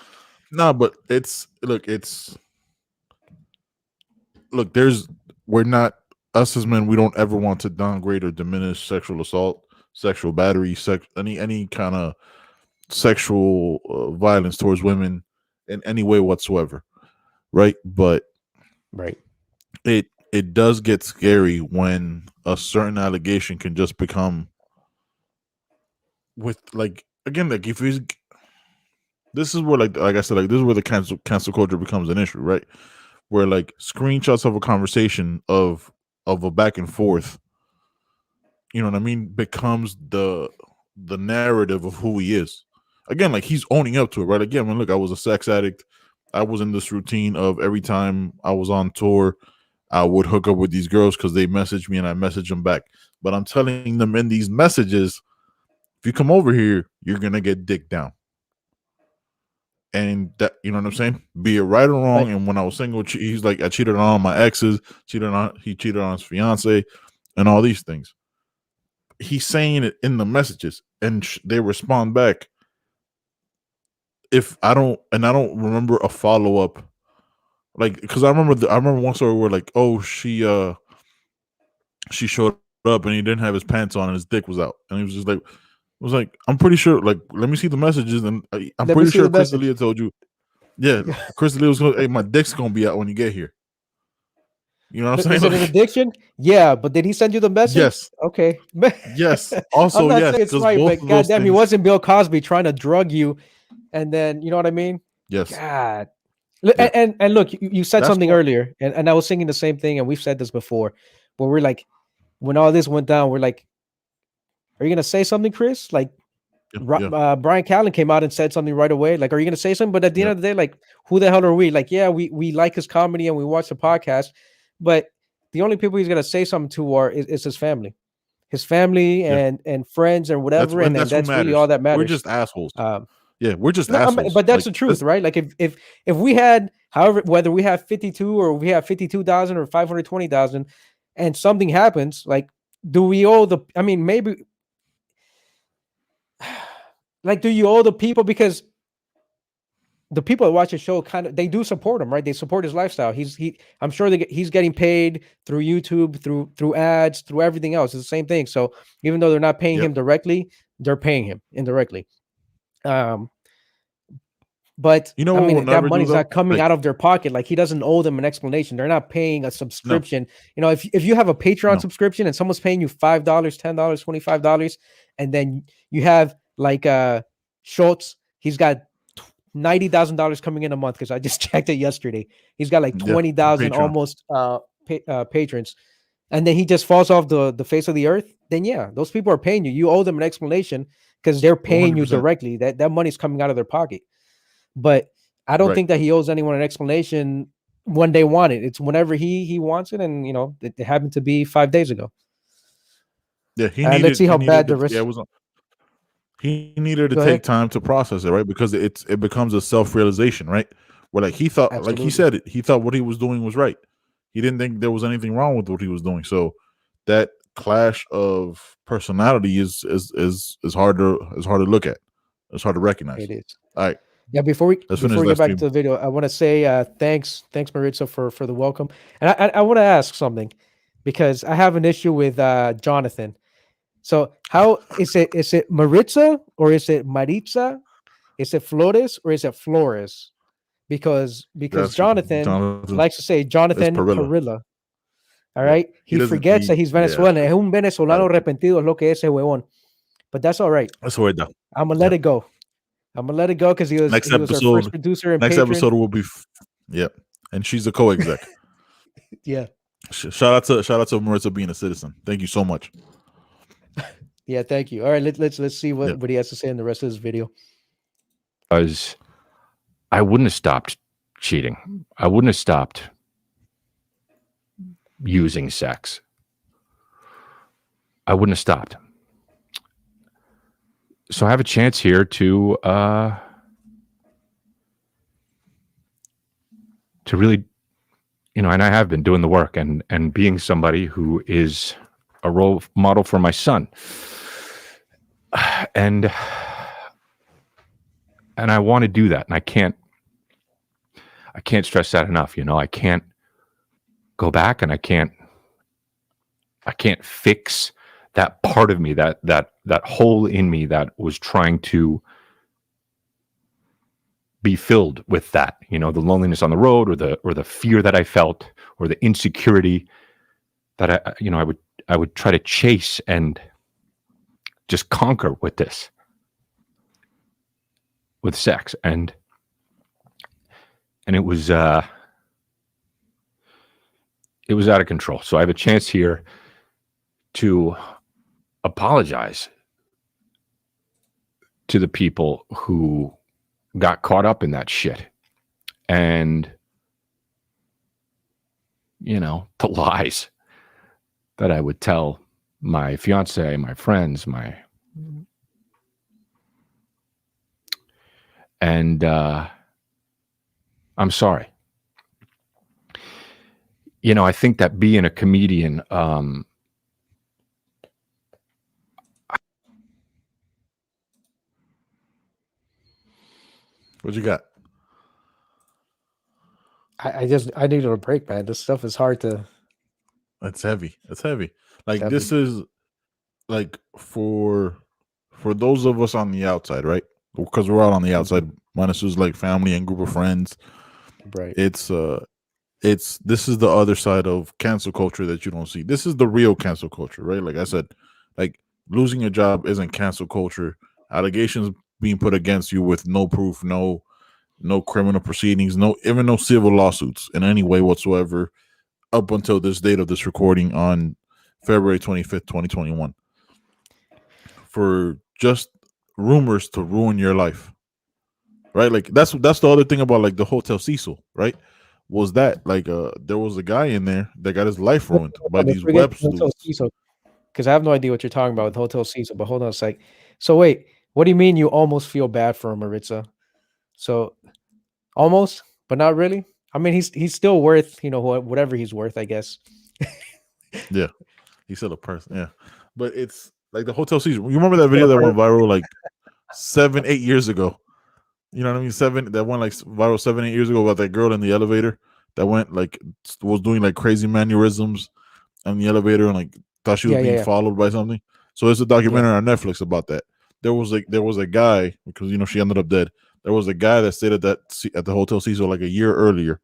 No, but we're not, us as men, we don't ever want to downgrade or diminish sexual assault, sexual battery, any kind of sexual violence towards women in any way whatsoever, right? But it does get scary when a certain allegation can just become with like, again, like if he's, this is where like I said, like this is where the cancel culture becomes an issue, right? Where like screenshots of a conversation of a back and forth, you know what I mean, becomes the narrative of who he is. Again, like he's owning up to it, right? Again, look, I was a sex addict. I was in this routine of every time I was on tour, I would hook up with these girls because they messaged me and I messaged them back. But I'm telling them in these messages, if you come over here, you're gonna get dick down. And that, you know what I'm saying? Be it right or wrong. Right. And when I was single, he's like, I cheated on all my exes, he cheated on his fiance, and all these things. He's saying it in the messages, and they respond back. I don't remember a follow up, like, because I remember one story where like, oh, she showed up and he didn't have his pants on and his dick was out, and he was just like. Was like, I'm pretty sure, like, let me see the messages, and I'm pretty sure Chris D'Elia told you. Yeah, Chris D'Elia was going to, hey, my dick's going to be out when you get here. You know what I'm saying? Is it an addiction? Yeah, but did he send you the message? Yes. Okay. Yes. Also, I'm not yes. saying it's right, but goddamn, he wasn't Bill Cosby trying to drug you, and then, you know what I mean? Yes. God. Yeah. And look, you said something earlier, and I was thinking the same thing, and we've said this before, where we're like, when all this went down, we're like, are you going to say something, Chris? Like, Brian Callen came out and said something right away. Like, are you going to say something? But at the end of the day, like, who the hell are we? Like, yeah, we like his comedy and we watch the podcast, but the only people he's going to say something to is his family. His family and friends and whatever. That's really all that matters. We're just assholes. We're just assholes. But that's like, the truth, right? Like, if we had, however, whether we have 52 or we have 52,000 or 520,000 and something happens, like, do we owe maybe... Like, do you owe the people, because the people that watch the show they do support him, right? They support his lifestyle. I'm sure he's getting paid through YouTube, through ads, through everything else. It's the same thing. So even though they're not paying him directly, they're paying him indirectly. But you know, that money's not coming out of their pocket. Like, he doesn't owe them an explanation. They're not paying a subscription. No. You know, if you have a Patreon subscription and someone's paying you $5, $10, $25, and then you have like Schultz, he's got $90,000 coming in a month, because I just checked it yesterday. He's got like 20,000 almost patrons, and then he just falls off the face of the earth. Then those people are paying you. You owe them an explanation, because they're paying you 100%. directly. That money's coming out of their pocket. But I don't think that he owes anyone an explanation when they want it. It's whenever he wants it, and it happened to be 5 days ago. Yeah, let's see how bad the risk. He needed to take time to process it, right? Because it becomes a self-realization, right? Where like he thought, Absolutely. like he said, he thought what he was doing was right. He didn't think there was anything wrong with what he was doing. So that clash of personality is hard to look at. It's hard to recognize. It is. All right. Yeah, before we get back to the video, I want to say thanks Maritza for the welcome. And I want to ask something, because I have an issue with Jonathan. So how is it? Is it Maritza or is it Maritza? Is it Flores or is it Flores? Because Jonathan likes to say Jonathan Parilla. All right, he forgets that he's Venezuelan. Es un venezolano arrepentido, es lo que es ese huevón. But that's all right. That's all right, though. I'm gonna let it go. I'm gonna let it go because he was our first producer and patron. Episode will be, and she's a co-exec. Yeah. Shout out to Maritza being a citizen. Thank you so much. Yeah, thank you. All right, let's see what he has to say in the rest of this video. Because I wouldn't have stopped cheating. I wouldn't have stopped using sex. I wouldn't have stopped. So I have a chance here to really, and I have been doing the work and being somebody who is a role model for my son. And I want to do that, and I can't stress that enough. I can't go back, and I can't fix that part of me, that hole in me that was trying to be filled with that, the loneliness on the road, or the fear that I felt, or the insecurity that I would try to chase and just conquer with this, with sex. And it was out of control. So I have a chance here to apologize to the people who got caught up in that shit, and the lies that I would tell my fiance, my friends, and I'm sorry. I think that being a comedian, what you got? I needed a break, man. This stuff is hard to. It's heavy. It's heavy. Like this is like for those of us on the outside, right? Because we're all on the outside. Minus is like family and group of friends. Right. This is the other side of cancel culture that you don't see. This is the real cancel culture, right? Like I said, like losing a job isn't cancel culture. Allegations being put against you with no proof, no criminal proceedings, even no civil lawsuits in any way whatsoever, up until this date of this recording on February 25th, 2021, for just rumors to ruin your life, right? Like that's the other thing about like the Hotel Cecil, right? Was that like there was a guy in there that got his life ruined by these web sleuths. Because I have no idea what you're talking about with Hotel Cecil, but hold on a sec. So wait, what do you mean you almost feel bad for Maritza? So almost, but not really. I mean, he's still worth, whatever he's worth, I guess. Yeah, he's still a person. Yeah, but it's like the Hotel Cecil. You remember that video that went viral like 7-8 years ago? You know what I mean? That went like viral 7-8 years ago about that girl in the elevator that went like was doing like crazy mannerisms in the elevator and like thought she was being followed by something. So there's a documentary on Netflix about that. There was a guy, because she ended up dead. There was a guy that stayed at the Hotel Cecil like a year earlier,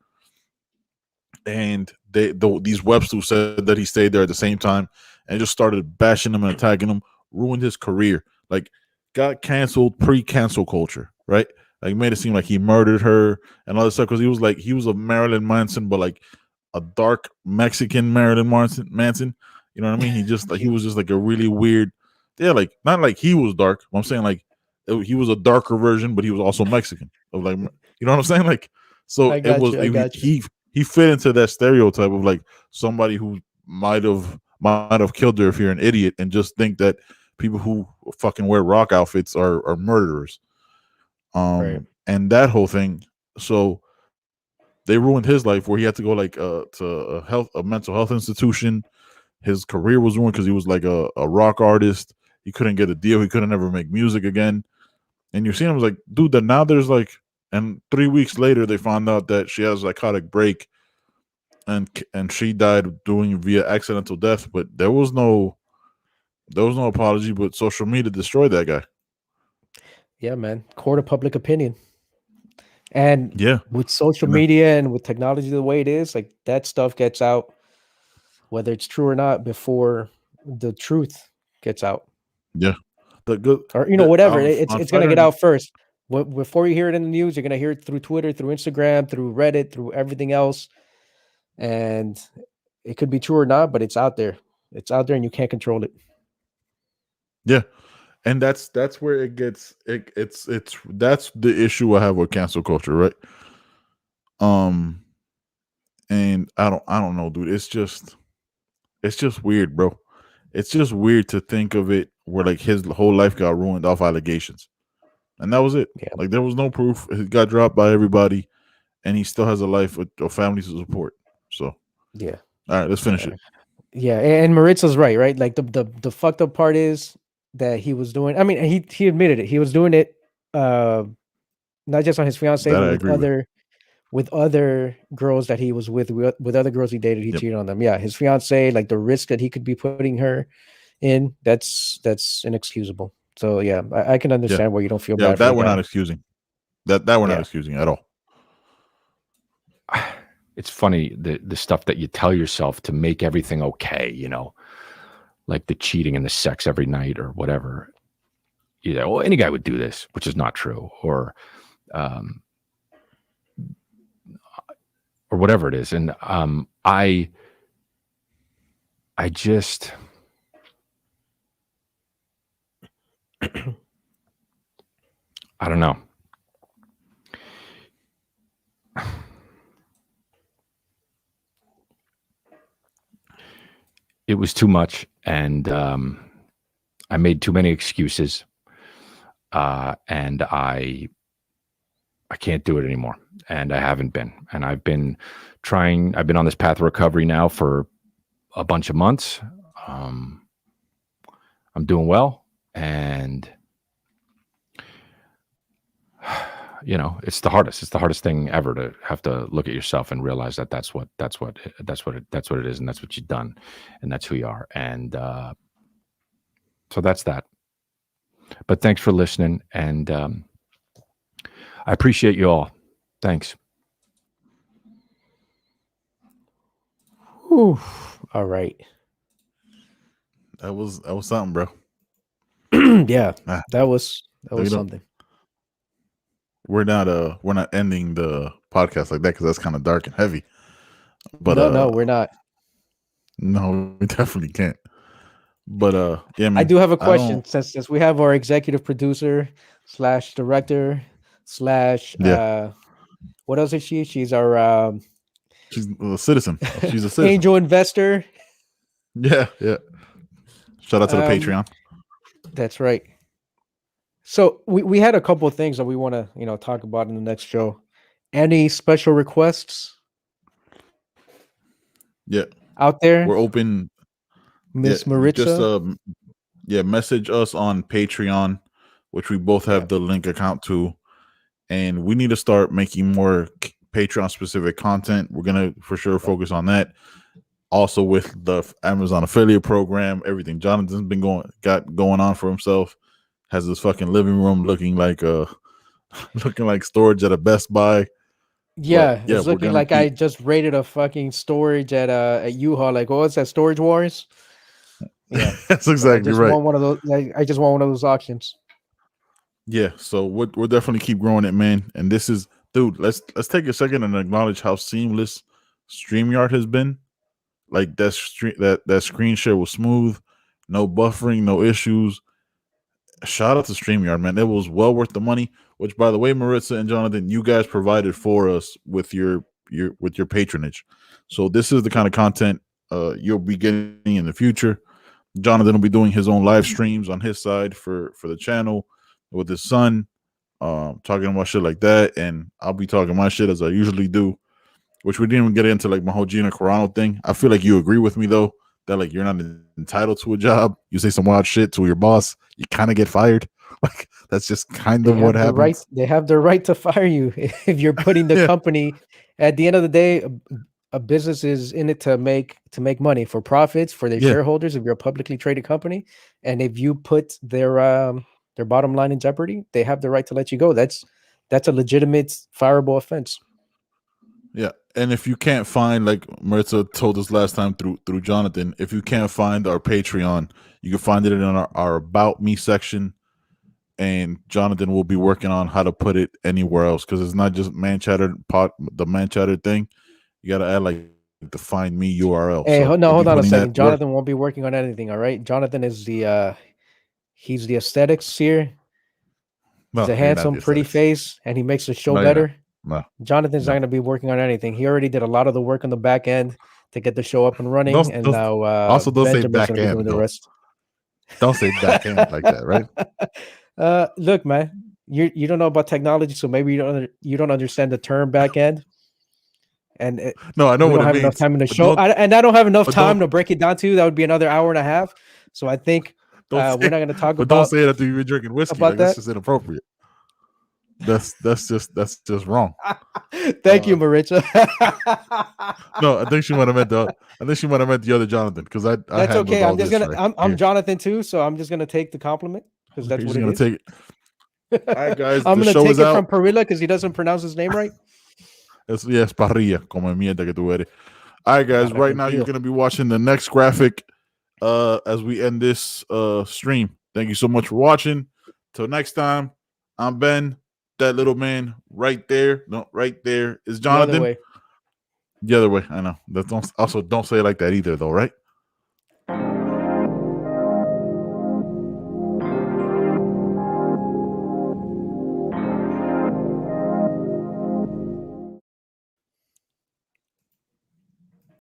and these web sleuths said that he stayed there at the same time and just started bashing him and attacking him, ruined his career, like got canceled pre-cancel culture, right? Like made it seem like he murdered her and all this stuff, because he was a Marilyn Manson, but like a dark Mexican Marilyn Manson. You know what I mean? He was just like a really weird yeah, like not like he was dark. I'm saying like he was a darker version, but he was also Mexican. Of like, you know what I'm saying? Like, so I it got was you. I got you. he fit into that stereotype of like somebody who might have killed her if you're an idiot and just think that people who fucking wear rock outfits are murderers. Right. And that whole thing. So they ruined his life where he had to go like to a mental health institution. His career was ruined because he was like a rock artist. He couldn't get a deal. He couldn't ever make music again. And you're seeing him was like, dude, that now there's like, and 3 weeks later they found out that she has a psychotic break, and she died doing via accidental death. But there was no apology. But social media destroyed that guy. Yeah, man. Court of public opinion. And Yeah, with social media and with technology the way it is, like that stuff gets out, whether it's true or not, before the truth gets out. Yeah, the good or whatever. It's gonna get out first. Before you hear it in the news, you're gonna hear it through Twitter, through Instagram, through Reddit, through everything else, and it could be true or not, but it's out there. It's out there, and you can't control it. Yeah, and that's where it gets it's that's the issue I have with cancel culture, right? And I don't know, dude. It's just weird, bro. It's just weird to think of it where like his whole life got ruined off allegations, and that was it. Yeah. Like there was no proof. He got dropped by everybody, and he still has a life with a family to support. So yeah. All right, let's finish it. Yeah, and Maritza's right, right? Like the fucked up part is that he was doing. I mean, he admitted it. He was doing it, not just on his fiance, but with other girls that he was with other girls he dated. He cheated on them. Yeah, his fiance, like the risk that he could be putting her in, that's inexcusable. So yeah, I can understand why you don't feel bad. That we're not excusing. That we're not excusing at all. It's funny the stuff that you tell yourself to make everything okay, like the cheating and the sex every night or whatever. Well, any guy would do this, which is not true, or whatever it is. And I just I don't know. It was too much, and I made too many excuses, and I can't do it anymore, and I haven't been. And I've been on this path of recovery now for a bunch of months. I'm doing well, and it's the hardest. It's the hardest thing ever to have to look at yourself and realize that that's what it is, and that's what you've done, and that's who you are. And so that's that. But thanks for listening, and I appreciate you all. Thanks. Whew. All right. That was something, bro. Yeah, that was something. We're not ending the podcast like that because that's kind of dark and heavy. But no, we're not. No, we definitely can't. But yeah, man, I do have a question since we have our executive producer / director / what else is she? She's our she's a citizen. She's a citizen. Angel investor. Yeah. Shout out to the Patreon. That's right. So we had a couple of things that we want to talk about in the next show. Any special requests? Yeah. Out there? We're open. Miss Maritza? Just message us on Patreon, which we both have the link account to. And we need to start making more Patreon specific content. We're gonna for sure focus on that. Also with the Amazon affiliate program, everything Jonathan's been going on for himself. Has this fucking living room looking like storage at a Best Buy. Yeah, it's looking like I just raided a fucking storage at U-Haul. Like, what was that, Storage Wars? Yeah, that's exactly right. I just want one of those auctions. Yeah, so we'll definitely keep growing it, man. And this is, dude. Let's take a second and acknowledge how seamless StreamYard has been. Like that screen share was smooth, no buffering, no issues. shout out to StreamYard, man. It was well worth the money. Which, by the way, Maritza and Jonathan, you guys provided for us with your patronage. So this is the kind of content you'll be getting in the future. Jonathan will be doing his own live streams on his side for the channel with his son, talking about shit like that, and I'll be talking my shit as I usually do. Which we didn't even get into, like my whole Gina Carano thing. I feel like you agree with me though that like you're not entitled to a job. You say some wild shit to your boss, you kind of get fired. Like that's just kind of what happens. They have the right to fire you if you're putting the company. At the end of the day, a business is in it to make money, for profits, for their shareholders. If you're a publicly traded company, and if you put their bottom line in jeopardy, they have the right to let you go. That's a legitimate fireable offense. Yeah, and if you can't find, like Maritza told us last time through Jonathan, if you can't find our Patreon, you can find it in our About Me section, and Jonathan will be working on how to put it anywhere else, because it's not just the Man Chatter thing. You got to add like the Find Me URL. Hey, hold on a second. Jonathan won't be working on anything. All right, Jonathan is he's the aesthetics here. He's a handsome, pretty face, and he makes the show better. No, Jonathan's not going to be working on anything. He already did a lot of the work on the back end to get the show up and running. Now also don't say back end. The rest. Don't say back end like that, right? Look, man, you don't know about technology, so maybe you don't understand the term back end. And no, I know what it means. I don't have enough time in the show, and I don't have enough time to break it down to you. That would be another hour and a half. So I think we're not going to talk about. But don't say it after you've been drinking whiskey. Like, that's just inappropriate. That's just wrong. Thank you, Maritza. No, I think she might have meant the other Jonathan, because that's okay. I'm Jonathan too, so I'm just gonna take the compliment because that's what it is. Take it. All right, guys. I'm gonna take it from Parilla because he doesn't pronounce his name right. Yes, Parrilla, como mierda que tú eres. All right, guys. Right now, you're gonna be watching the next graphic as we end this stream. Thank you so much for watching. Till next time, I'm Ben. That little man right there, right there is Jonathan. The other way. I know. Don't say it like that either, though, right?